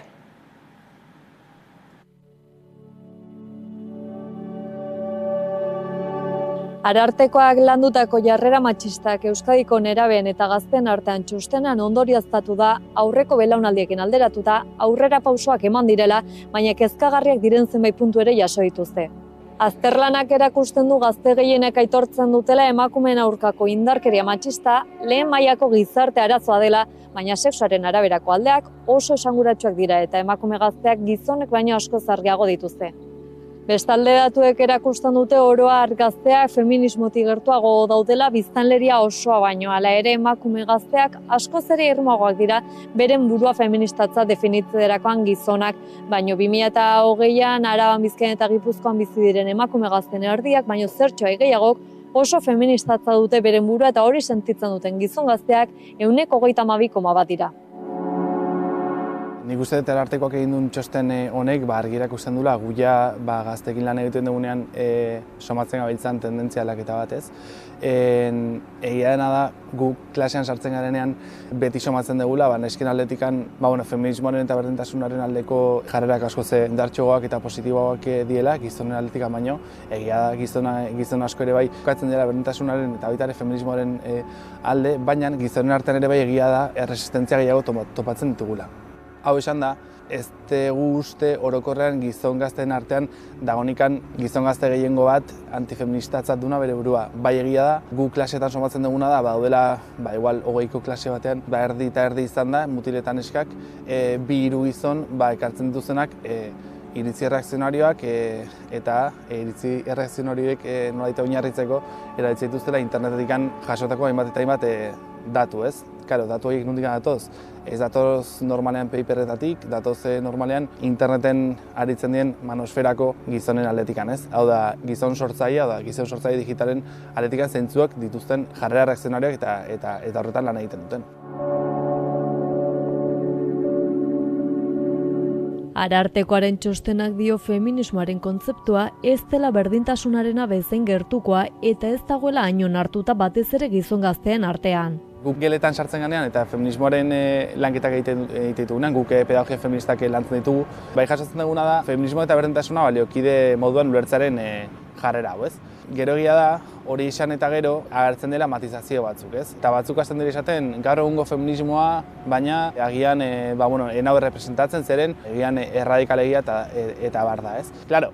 Arartekoak landutako jarrera matxistak Euskadiko nerabeen eta gazten artean txostenan ondorioztatu da, aurreko belaunaldiekin alderatuta aurrera pausoak eman direla, baina kezkagarriak diren zenbait puntu ere jaso dituzte. Azterlanak erakusten du gazte gehienek aitortzen dutela emakumeen aurkako indarkeria matxista lehen mailako gizarte arazoa dela, baina sexuaren araberako aldeak oso esanguratsuak dira eta emakume gazteak gizonek baino askoz argiago dituzte. Bestalde datuek erakusten dute oro har gazteak feminismotik gertuago daudela biztanleria osoa baino, hala ere emakume gazteak askoz ere irmoagoak dira beren burua feministatza definitzerakoan gizonak, baino 2020an Araban, Bizkaian eta Gipuzkoan bizi diren emakume gazten erdiak baino zertxoa gehiagok oso feministatza dute beren burua eta hori sentitzen duten gizon gazteak 22,2 dira. Nik uste dut Arartekoak egin duen txosten honek argirak usten dula, guia gaztekin lan egiten dugunean somatzen gabiltzan tendentzia aldaketa batez. Egia dena da, gu klasean sartzen garenean beti somatzen dugula, nesken aldetikan feminismoaren eta berdintasunaren aldeko jarrerak asko ze indartsuagoak eta positiboagoak diela, gizonen aldetikan baino. Egia da, gizon asko ere bai bukatzen dela berdintasunaren eta baita ere feminismoaren alde, baina gizonen artean ere bai egia da erresistentzia gehiago topatzen ditugula. Hau esan da, ez dugu uste orokorrean gizon gazteen artean dagonikan gizon gazte gehiengo bat antifeministatzat duna bere burua. Bai egia da, gu klaseetan somatzen duguna da, daudela igual 20ko klase batean, erdi eta erdi izan da, mutiletan eskak, 2-3 gizon ekartzen dituzenak iritzi erreakzionarioak eta iritzi erreakzionarioek nolaita oinarritzeko erabiltzen dituztela internetetik jasotako hainbat eta hainbat datu, ez? Claro, datu horiek nondik datoz? Ez datoz normalean paperretatik, datoz normalean interneten aritzen dien manosferako gizonen aldetikan, ez? Hau da, gizon sortzaile digitalen aldetikan zeintzuak dituzten jarrera reakzionarioak eta horretan lan egiten duten. Arartekoaren txostenak dio feminismoaren kontzeptua ez dela berdintasunarena bezain gertukoa eta ez dagoela hain onartuta batez ere gizon gazteen artean. Guk geletan sartzen ganean eta feminismoaren lanketak egiten ditugunean, guk pedagogia feministak lantzen ditugu. Bai jasotzen duguna da, feminismo eta berdintasuna baliokide moduan ulertzaren jarrera hau, ez? Gero egia da, hori izan eta gero agertzen dela matizazio batzuk, ez? Eta batzuk hasten dira esaten gaur egungo feminismoa, baina agian enau representatzen zeren, agian erradikalegia eta bar da, ez? Claro,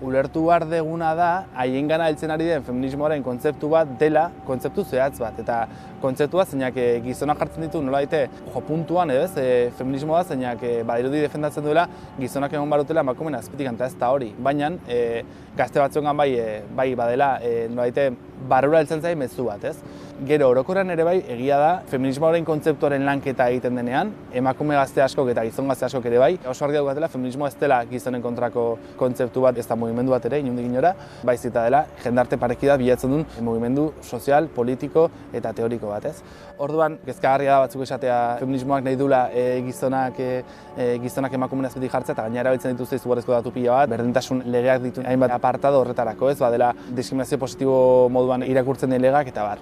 ulertu behar deguna da, haien gana heltzen ari den feminismoaren kontzeptu bat dela kontzeptu zehatz bat. Eta kontzeptua zeinak gizonak jartzen ditu nola daite jopuntuan edo ez, feminismoa zeinak badirudi defendatzen duela gizonak egon barutela emakumeen azpitik eta ez da hori. Baina gazte batzuengan bai badela nola daite barrura heltzen zain mezu bat, ez? Gero orokorrean ere bai egia da feminismoaren kontzeptuaren lanketa egiten denean, emakume gazte askok eta gizon gazte askok ere bai, oso argi daukatela feminismoa ez dela gizonen kontrako kontzeptu bat, ez da mugimendu bat ere, inondik inora, baizik eta dela jendarte parekida bilatzen duen mugimendu sozial, politiko eta teoriko bat, ez? Orduan, kezkagarria da batzuk esatea feminismoak nahi dula gizonak emakumeen azpitik jartzea eta gainera erabiltzen dituzte izugarrizko datu pila bat, berdintasun legeak ditu hainbat apartado horretarako, ez? Badela diskriminazio positibo moduan irakurtzen den legeak eta bar.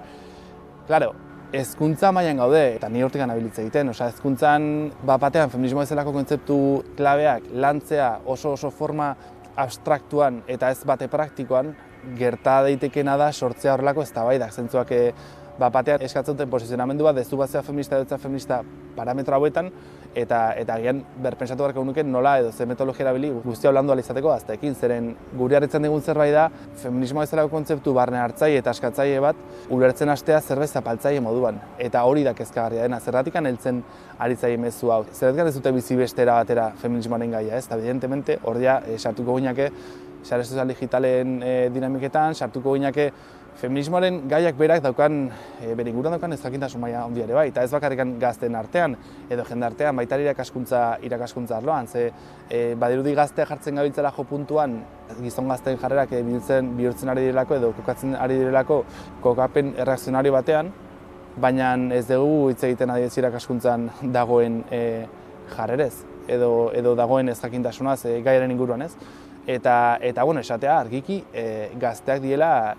Claro, hezkuntza mailan gaude, eta ni hortik anabilitze egiten, hezkuntzan batean feminismoa bezalako kontzeptu klabeak lantzea oso forma abstraktuan eta ez bate praktikoan, gerta daitekena da sortzea horrelako eztabaidak, zentzuak batean eskatzen duten posizionamendu bat, dezu batzea feminista edo feminista parametro hauetan, eta agian berpentsatu beharko nuke nola edo ze metodologia erabili guztia landu ahal izateko gazteekin, zeren guri harritzen digun zerbait da feminismoa bezalako kontzeptu barne hartzaile eta askatzaile bat ulertzen hastea zerbait zapaltzaile moduan. Eta hori da kezkagarria dena, zergatikan heltzen ari zaie mezu hau. Zergatik ez dute bizi bestera batera feminismoaren gaia, ez? Eta evidentemente ordia sartuko ginake sare sozial digitalen dinamiketan, sartuko ginake feminismoaren gaiak berak daukan, bere inguruan daukan ezjakintasun maila handia ere bai, eta ez bakarrik gazteen artean edo jendartean, baita irakaskuntza arloan, ze badirudi gaztea jartzen gabiltzela jo puntuan, gizon gazteen jarrerak bihurtzen ari direlako edo kokatzen ari direlako kokapen erreakzionario batean, baina ez dugu hitz egiten adibidez irakaskuntzan dagoen jarrerez edo dagoen ezjakintasunaz gaiaren inguruan, ez? Eta esatea argiki gazteak diela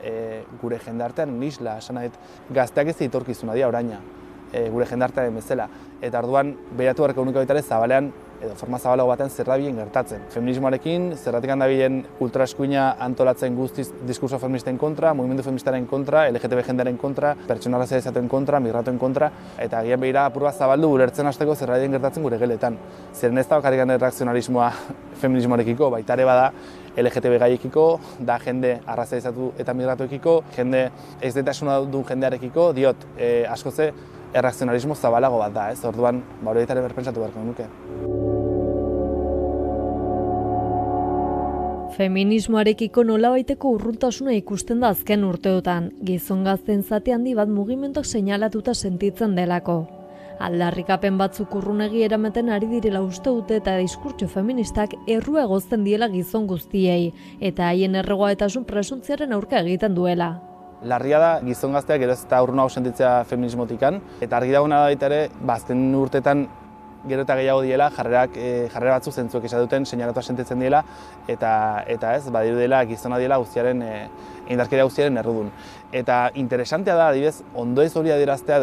gure jendartean isla, esan nahi, gazteak ez etorkizuna dira oraina, gure jendartean bezala. Eta orduan behiratu beharko unika baita ere zabalean, edo forma zabalago batean zer dabilen gertatzen. Feminismoarekin, zerratik dabilen ultraeskuina antolatzen guztiz diskurso feministen kontra, mugimendu feministaren kontra, LGTB jendearen kontra, pertsona razializaten kontra, migratuen kontra, eta agian behira apur bat zabaldu ulertzen hasteko zer dabilen gertatzen gure geletan. Zeren ez da bakarrik erreakzionalismoa feminismoarekiko, baita ere bada LGTB gaiekiko, da jende arrazializatu eta migratuekiko, jende ez detasuna duen jendearekiko, diot, askoze erreakzionalismo zabalago bat da, ez? Orduan, hori ere berpentsatu beharko nuke. Feminismoarekiko nolabaiteko urruntasuna ikusten da azken urteotan, gizon gazteen zati handi bat mugimenduak seinalatuta sentitzen delako. Aldarrikapen batzuk urrunegi eramaten ari direla uste dute eta diskurtso feministak errua egozten diela gizon guztiei, eta haien erregoaetasun presuntziaren aurka egiten duela. Larria da gizon gazteak gero ez eta urruna hau sentitzea feminismotikan, eta argi dagoena da baita ere, azken urteetan gero eta gehiago diela, jarrera batzuk zentzuek esatuten seinalatua sentitzen diela, eta ez, badiru dela gizona diela guztiaren, indarkeria guztiaren errudun. Eta interesantea da, adibidez, ondoez hori adieraztea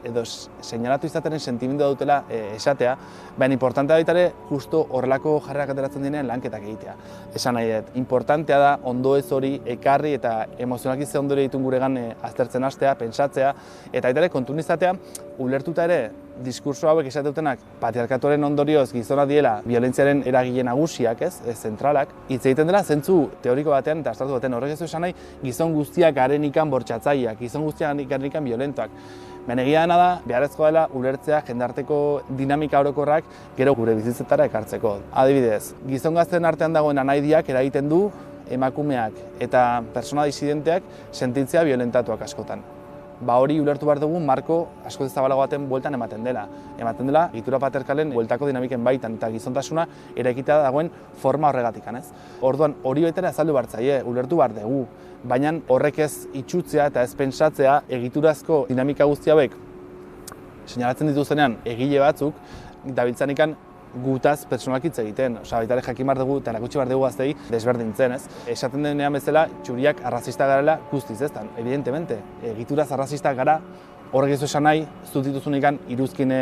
edo seinalatu izateren sentimendu dutela esatea, baina importantea baita ere, justo horrelako jarrerak ateratzen direnean lanketak egitea. Esan nahi dut, importantea da ondoez hori ekarri eta emozionalki ze ondore ditun guregan aztertzen hastea, pentsatzea, eta baita ere kontun izatea, ulertuta ere, diskurso hauek esatetutenak patriarkatuaren ondorioz gizona diela biolentziaren eragile nagusiak, zentralak, hitz egiten dela zentzu teoriko batean eta abstraktu batean. Horrek ez du esan nahi gizon guztiak garenikan bortxatzaileak, gizon guztiak garenikan violentoak. Baina egia dena da, beharrezkoa dela ulertzea jendarteko dinamika orokorrak gero gure bizitzetara ekartzeko. Adibidez, gizon gazteen artean dagoen anaidiak eragiten du emakumeak eta persona disidenteak sentitzea violentatuak askotan. Hori ulertu behar dugu marko askoz zabalago baten bueltan ematen dela. Ematen dela egitura patriarkalen bueltako dinamiken baitan eta gizontasuna eraikita dagoen forma horregatikan, ez? Orduan hori betera azaldu behar zaie, ulertu behar dugu, baina horrek ez itxutzea eta ez pentsatzea egiturazko dinamika guzti hauek seinalatzen dituzenean egile batzuk dabiltzanikan gutaz pertsonalkitz egiten. Baitare jakin behar dugu eta erakutsi behar dugu gaztei desberdintzen, ez? Esaten denean bezala, txuriak arrazista garela guztiz, ez? Evidentemente, egituraz arrazista gara, horrek ez du esan nahi, ez dut dituzunikan iruzkin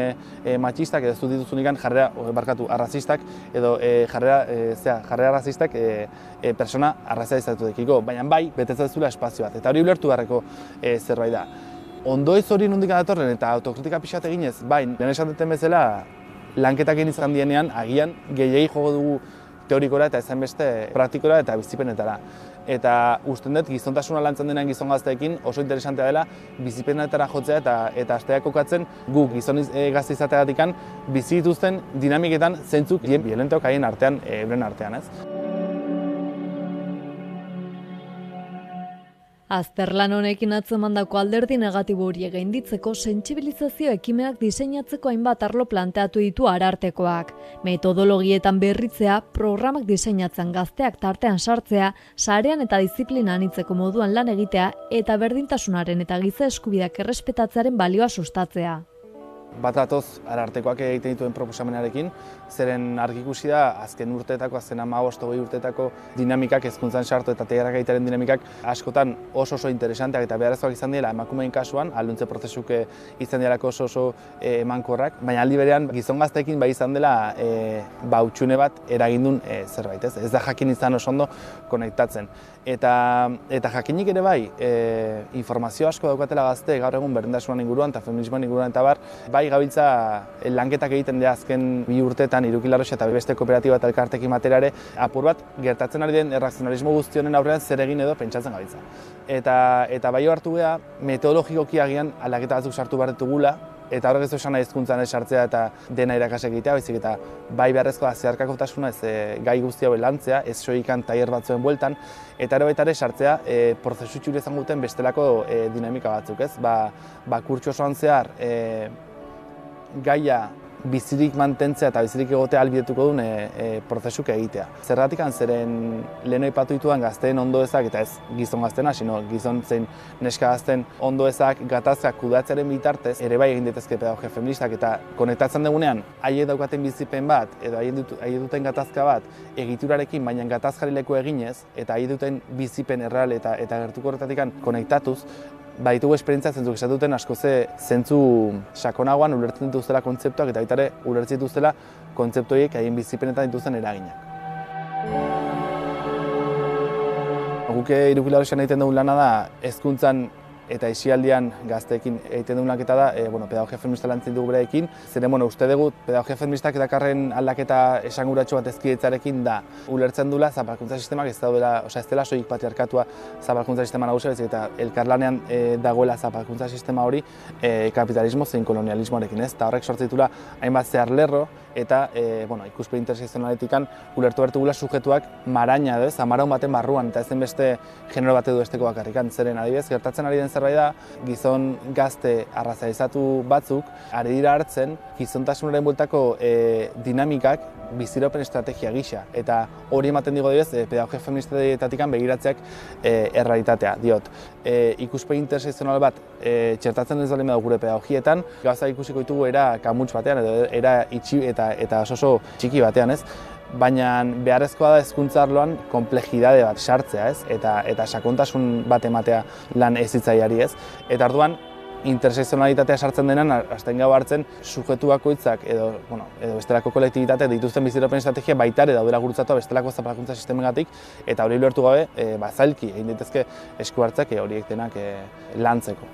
matxistak, edo ez dut dituzunikan arrazistak, edo jarrera arrazistak persona arrazista dekiko. Baina bai, betetzen zula espazio bat, eta hori ulertu beharreko zerbait da. Ondoiz hori nondik datorren eta autokritika pixat eginez, baina, lehen esan duten bezala, lanketak egin izan dienean, agian gehiegi jogo dugu teorikora eta ezen beste praktikora eta bizipenetara. Eta usten dut, gizontasuna lantzen denean gizon gazteekin oso interesantea dela bizipenetara jotzea eta asteak kokatzen guk gizon gazte izateagatikan bizi dituzten dinamiketan zeintzuk violentoak haien artean, euren artean, ez? Azterlan honekin atzemandako alderdi negatibo horiek gainditzeko sentsibilizazio ekimenak diseinatzeko hainbat arlo planteatu ditu Arartekoak. Metodologietan berritzea, programak diseinatzen gazteak tartean sartzea, sarean eta disiplina anitzeko moduan lan egitea eta berdintasunaren eta giza eskubideak errespetatzearen balioa sustatzea. Bat datoz Arartekoak egiten dituen proposamenarekin, zeren argi ikusi da azken urteetako, azken 15-20 urteetako dinamikak hezkuntzan sartu eta tegerak egitearen dinamikak askotan oso interesanteak eta beharrezkoak izan dira emakumeen kasuan, alduntze prozesuk izan direlako oso emankorrak, baina aldi berean gizon gazteekin bai izan dela hutsune bat eragindun zerbait, ez? Ez da jakin izan oso ondo konektatzen. Eta jakinik ere bai, informazio asko daukatela gazte gaur egun berdintasunan inguruan eta feminismoan inguruan eta bai gabiltza lanketak egiten dira azken 2 urteetan Irukilaroxa eta beste kooperatiba eta elkartekin batera ere apur bat gertatzen ari den errazionalismo guztionen aurrean zer egin edo pentsatzen gabiltza. Eta bai hartu geha metodologikoki agian aldaketa batzuk sartu behar ditugula, eta horrek ez du esan nahi hezkuntzan sartzea eta dena irakasle egitea, baizik eta bai beharrezkoa zeharkakotasuna ez gai guzti hau lantzea, ez soikan tailer batzuen bueltan, eta ere baita ere sartzea prozesu txuri izango duten bestelako dinamika batzuk, ez? Kurtso osoan zehar gaia bizirik mantentzea eta bizirik egotea ahalbidetuko duen prozesuk egitea. Zergatik zeren lehen aipatu ditudan gazteen ondoezak, eta ez gizon gaztena, sino gizon zein neska gazten ondoezak gatazkak kudeatzearen bitartez, ere bai egin daitezke pedagogia feministak eta konektatzen dugunean haiek daukaten bizipen bat, edo haiek duten gatazka bat egiturarekin, baina gatazkari leku eginez, eta haiek duten bizipen erreal eta gertuko horretatik konektatuz, baditugu esperientzia zentzuk esatu duten asko zentzu sakonagoan ulertzen dituztela kontzeptuak eta baita ere ulertzen dituztela kontzeptu horiek haien bizipenetan dituzten eraginak. Guk Irukilaroxan egiten dugun lana da hezkuntzan eta aisialdian gazteekin egiten dugun lanketa da pedagogia feminista lantzen dugu beraekin. Zeren, uste dugu pedagogia feministak dakarren aldaketa esanguratsu bat ezkidetzarekin da ulertzen dula zapalkuntza sistemak ez daudela, ez dela soilik patriarkatua zapalkuntza sistema nagusia, eta elkarlanean dagoela zapalkuntza sistema hori kapitalismo zein kolonialismoarekin, ez? Eta horrek sortzen ditula hainbat zehar lerro eta ikuspegi intersekzionaletikan ulertu bertugula sujetuak maraina, ez? Amaraun baten barruan eta ez den beste genero bat edo besteko bakarrikan. Zeren adibidez, gertatzen ari den zerbait da, gizon gazte arrazaizatu batzuk ari dira hartzen gizontasunaren bueltako dinamikak biziropen estrategia gisa. Eta hori ematen digo adibidez, pedagogia feministetatikan begiratzeak errealitatea, diot. Ikuspegi intersekzional bat txertatzen ez baldin badu gure pedagogietan, gauza ikusiko ditugu era kamuts batean, edo era itxi eta oso txiki batean, ez? Baina beharrezkoa da hezkuntza arloan konplexidade bat sartzea, ez? Eta sakontasun bat ematea lan hezitzaileari, ez? Eta orduan intersekzionalitatea sartzen denan hasten gau hartzen sujetu bakoitzak edo bestelako kolektibitate dituzten biziropen estrategia baita ere daudela gurutzatua bestelako zapalkuntza sistemengatik, eta hori ulertu gabe zailki egin daitezke esku hartzak horiek denak lantzeko.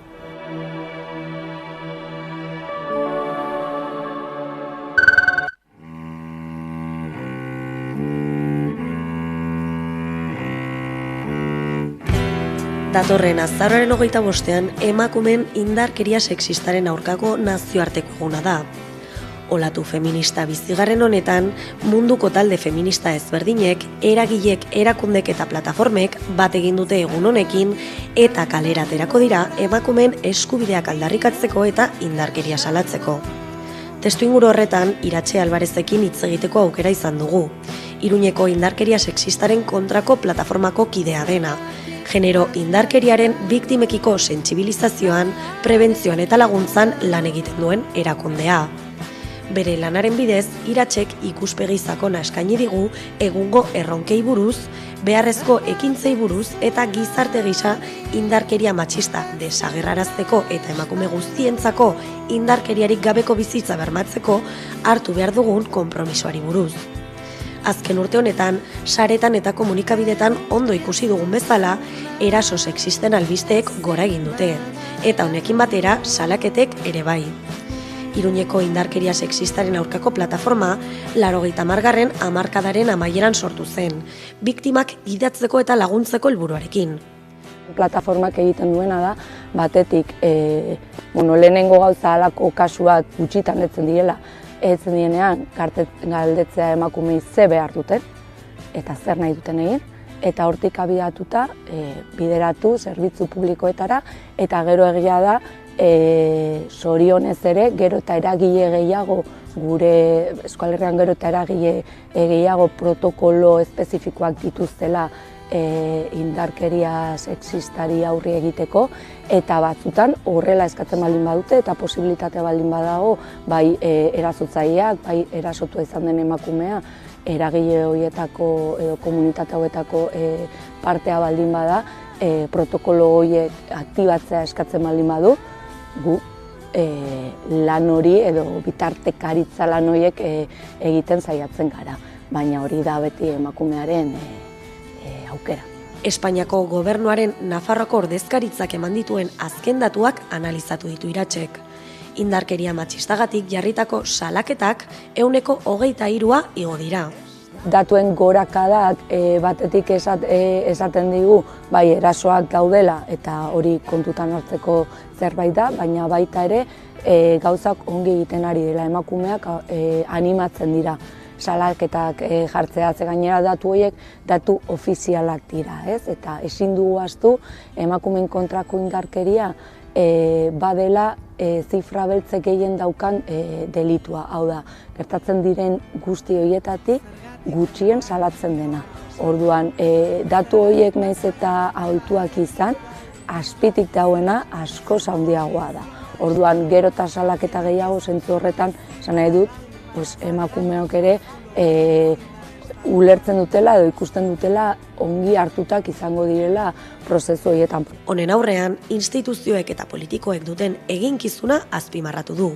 Datorren azaroaren 25ean emakumeen indarkeria sexistaren aurkako nazioarteko eguna da. Olatu feminista bizigarren honetan, munduko talde feminista ezberdinek, eragilek, erakundek eta plataformek bat egin dute egun honekin eta kalera aterako dira emakumeen eskubideak aldarrikatzeko eta indarkeria salatzeko. Testuinguru horretan, Iratxe Albarezekin hitz egiteko aukera izan dugu. Iruñeko indarkeria sexistaren kontrako plataformako kidea dena. Genero indarkeriaren biktimekiko sentsibilizazioan, prebentzioan eta laguntzan lan egiten duen erakundea. Bere lanaren bidez, Iratxek ikuspegi sakona eskaini digu egungo erronkei buruz, beharrezko ekintzei buruz eta gizarte gisa indarkeria matxista desagerrarazteko eta emakume guztientzako indarkeriarik gabeko bizitza bermatzeko hartu behar dugun konpromisoari buruz. Azken urte honetan, saretan eta komunikabidetan ondo ikusi dugun bezala, eraso sexisten albisteek gora egin dute, eta honekin batera salaketek ere bai. Iruñeko indarkeria sexistaren aurkako plataforma, 80. hamarkadaren amaieran sortu zen, biktimak gidatzeko eta laguntzeko helburuarekin. Plataformak egiten duena da, batetik, lehenengo gauza alako kasuak gutxitan etzen direla, etzen dienean galdetzea emakumei ze behar duten, eta zer nahi duten egin, eta hortik abiatuta bideratu zerbitzu publikoetara, eta gero egia da, zorionez ere, gero eta eragile gehiago, gure eskualerrean gero eta eragile gehiago protokolo espezifikoak dituztela indarkeria sexistari aurri egiteko, eta batzutan horrela eskatzen baldin badute eta posibilitatea baldin badago, bai erasotzaileak, bai erasotua izan den emakumea, eragile horietako edo komunitate hauetako partea baldin bada, protokolo horiek aktibatzea eskatzen baldin badu, gu lan hori edo bitartekaritza lan horiek egiten saiatzen gara, baina hori da beti emakumearen aukera. Espainiako gobernuaren Nafarroako ordezkaritzak eman dituen azken datuak analizatu ditu Iratxek. Indarkeria matxistagatik jarritako salaketak 23% igo dira. Datuen gorakadak batetik esaten digu, bai erasoak gaudela eta hori kontutan hartzeko zerbait da, baina baita ere gauzak ongi egiten ari dela emakumeak animatzen dira. Salaketak jartzea, ze gainera datu horiek datu ofizialak dira, ez? Eta ezin dugu ahaztu emakumeen kontrako indarkeria badela zifra beltze gehien daukan delitua, hau da, gertatzen diren guzti horietatik gutxien salatzen dena. Orduan, datu horiek naiz eta ahultuak izan, azpitik dauena askoz handiagoa da. Orduan, gero eta salaketa gehiago zentzu horretan, esan nahi dut, emakumeok ere ulertzen dutela edo ikusten dutela ongi hartutak izango direla prozesu horietan. Honen aurrean, instituzioek eta politikoek duten eginkizuna azpimarratu du.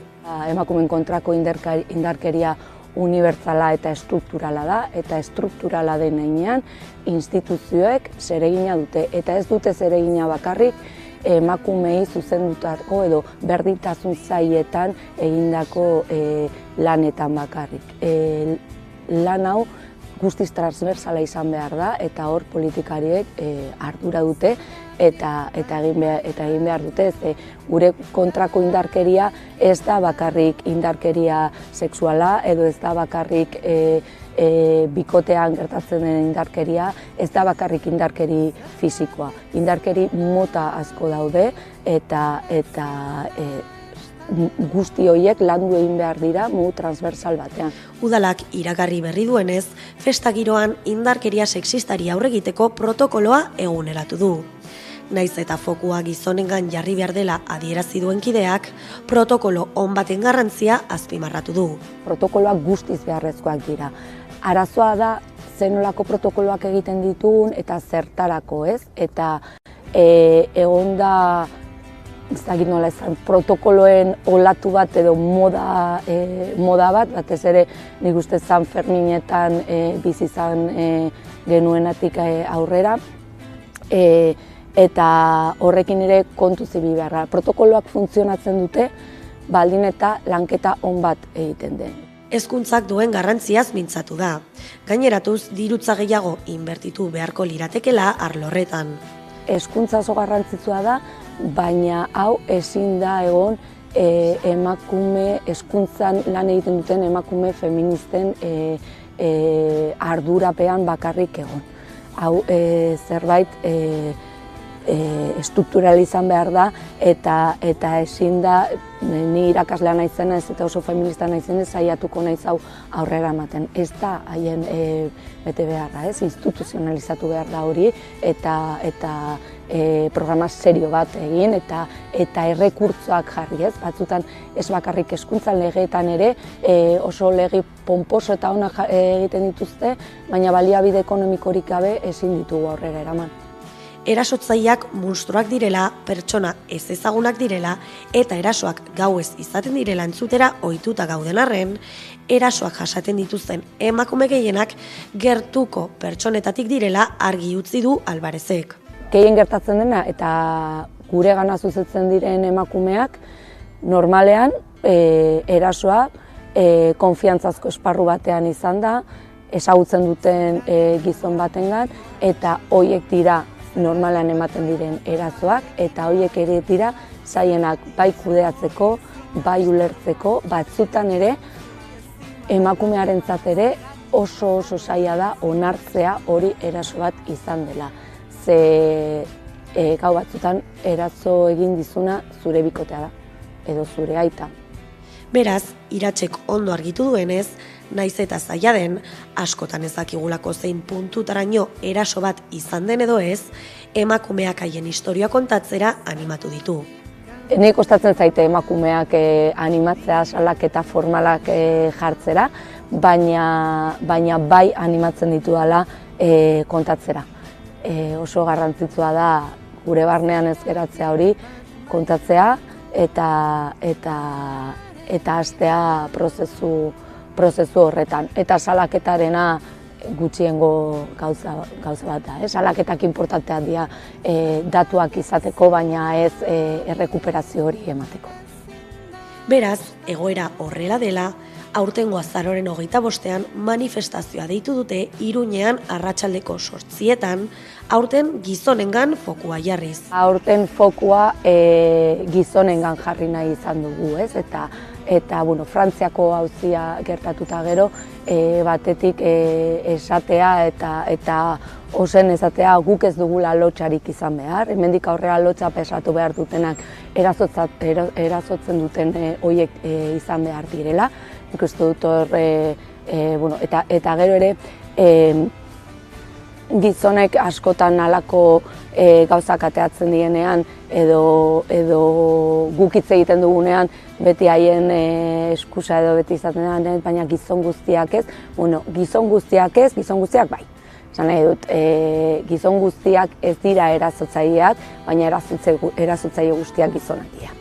Emakumeen kontrako indarkeria unibertsala eta estrukturala da, eta estrukturala den heinean instituzioek zeregina dute, eta ez dute zeregina bakarrik emakumei zuzendutako edo berdintasun zailetan egindako lanetan bakarrik. Lan hau guztiz transversala izan behar da, eta hor politikariek ardura dute eta egin behar dute. Gure kontrako indarkeria ez da bakarrik indarkeria sexuala edo ez da bakarrik bikotean gertatzen den indarkeria, ez da bakarrik indarkeri fisikoa. Indarkeri mota asko daude eta guzti horiek landu egin behar dira modu transversal batean. Udalak iragarri berri duenez, festa giroan indarkeria sexistari aurre egiteko protokoloa eguneratu du. Naiz eta fokua gizonengan jarri behar dela adierazi duen kideak, protokolo on baten garrantzia azpimarratu du. Protokoloak guztiz beharrezkoak dira. Arazoa da zenolako protokoloak egiten ditugun eta zertarako, ez? Eta egon da protokoloen olatu bat edo moda bat, batez ere nik uste San Ferminetan bizi izan genuenatik aurrera, eta horrekin ere kontu zibi beharra. Protokoloak funtzionatzen dute, baldin eta lanketa on bat egiten den. Hezkuntzak duen garrantziaz mintzatu da. Gaineratuz, dirutza gehiago inbertitu beharko liratekela arlo horretan. hezkuntza oso garrantzitsua da, baina hau ezin da egon emakume hezkuntzan lan egiten duten emakume feministen ardurapean bakarrik egon. Hau zerbait estrukturalizan behar da eta ezin da ni irakaslea naizenez eta oso feminista naizenez saiatuko naiz hau aurrera ematen. Ez da haien bete beharra, instituzionalizatu behar da hori eta programa serio bat egin eta errekurtsoak jarri, batzutan ez bakarrik hezkuntzan legeetan ere oso lege ponposo eta onak egiten dituzte, baina baliabide ekonomikorik gabe ezin ditugu aurrera eraman. Erasotzaileak monstruak direla, pertsona ez ezagunak direla eta erasoak gauez izaten direla entzutera ohituta gauden arren, erasoak jasaten dituzten emakume gehienak gertuko pertsonetatik direla argi utzi du Alvarezek. Gehien gertatzen dena eta gure gana zuzentzen diren emakumeak normalean erasoa konfiantzazko esparru batean izan da, ezagutzen duten gizon batengan eta horiek dira normalan ematen diren erasoak eta horiek ere dira zaienak bai kudeatzeko, bai ulertzeko, batzutan ere emakumearentzat ere oso zaila da onartzea hori eraso bat izan dela. Ze gau batzutan eraso egin dizuna zure bikotea da, edo zure aita. Beraz, Iratzek ondo argitu duenez, naiz eta zaila den, askotan ez dakigulako zein puntutaraino eraso bat izan den edo ez, emakumeak haien historia kontatzera animatu ditu. Nei kostatzen zaite emakumeak animatzea salaketa formalak jartzera, baina bai animatzen ditudala kontatzera. Oso garrantzitsua da gure barnean ez geratzea hori kontatzea eta hastea prozesu horretan. Eta salaketarena gutxiengo gauza bat da. Salaketak inportanteak dira datuak izateko, baina ez errekuperazio hori emateko. Beraz, egoera horrela dela, aurtengo azaroaren 25ean manifestazioa deitu dute Iruñean arratsaldeko 8etan, aurten gizonengan fokua jarriz. Aurten fokua gizonengan jarri nahi izan dugu, ez? Eta Frantziako auzia gertatuta gero, batetik esatea eta ozen esatea guk ez dugula lotxarik izan behar. Hemendik aurrera lotxa pesatu behar dutenak erasotzen duten horiek izan behar direla. Nik uste dut hor, eta gero ere, gizonek askotan halako gauzak ateatzen dienean edo guk hitz egiten dugunean beti haien eskusa edo beti izaten da, baina gizon guztiak ez, gizon guztiak bai. Esan nahi dut, gizon guztiak ez dira erasotzaileak, baina erasotzaile guztiak gizonak dira.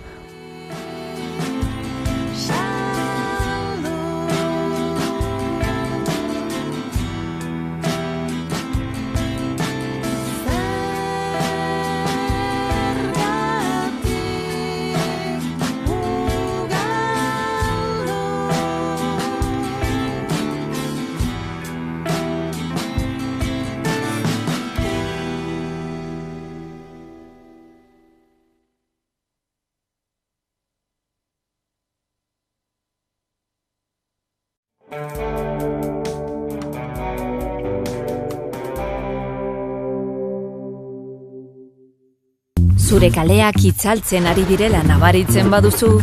Zure kaleak itzaltzen ari direla nabaritzen baduzu,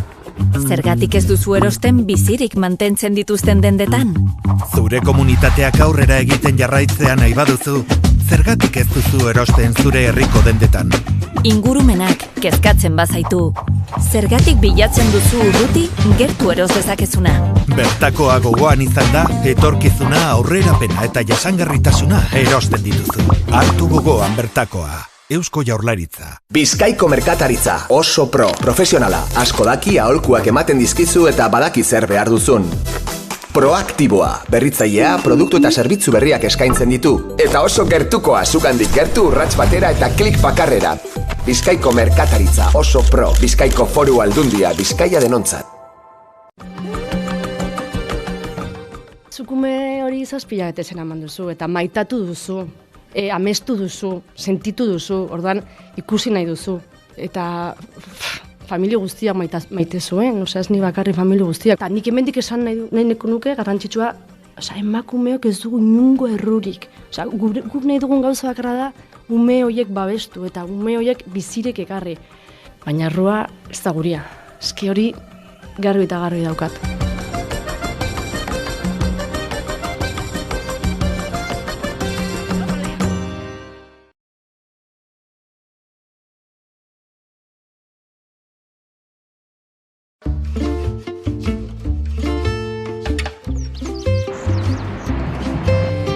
zergatik ez duzu erosten bizirik mantentzen dituzten dendetan? Zure komunitateak aurrera egiten jarraitzea nahi baduzu, zergatik ez duzu erosten zure herriko dendetan? Ingurumenak kezkatzen bazaitu, zergatik bilatzen duzu urruti gertu eros dezakezuna? Bertakoa gogoan izan da, etorkizuna, aurrerapena eta jasangarritasuna erosten dituzu. Hartu gogoan bertakoa. Eusko Jaurlaritza. Bizkaiko merkataritza, oso profesionala, asko daki aholkuak ematen dizkizu eta badaki zer behar duzun. Proaktiboa, berritzailea, produktu eta zerbitzu berriak eskaintzen ditu. Eta oso gertukoa, zugandik gertu urrats batera eta klik bakarrera. Bizkaiko merkataritza, oso Bizkaiko Foru Aldundia, Bizkaia denontzat. Zukume hori 7 hilabete zen eman duzu eta maitatu duzu. amestu duzu, sentitu duzu, orduan ikusi nahi duzu. Eta familia guztiak maite zuen, ez ni bakarri familia guztiak. Nik hemendik esan nahi nuke garrantzitsua, emakumeok ez dugu inungo errurik. Guk nahi dugun gauza bakarra da, ume horiek babestu eta ume horiek bizirek ekarri. Baina errua ez da guria. Eski hori garbi eta garbi daukat.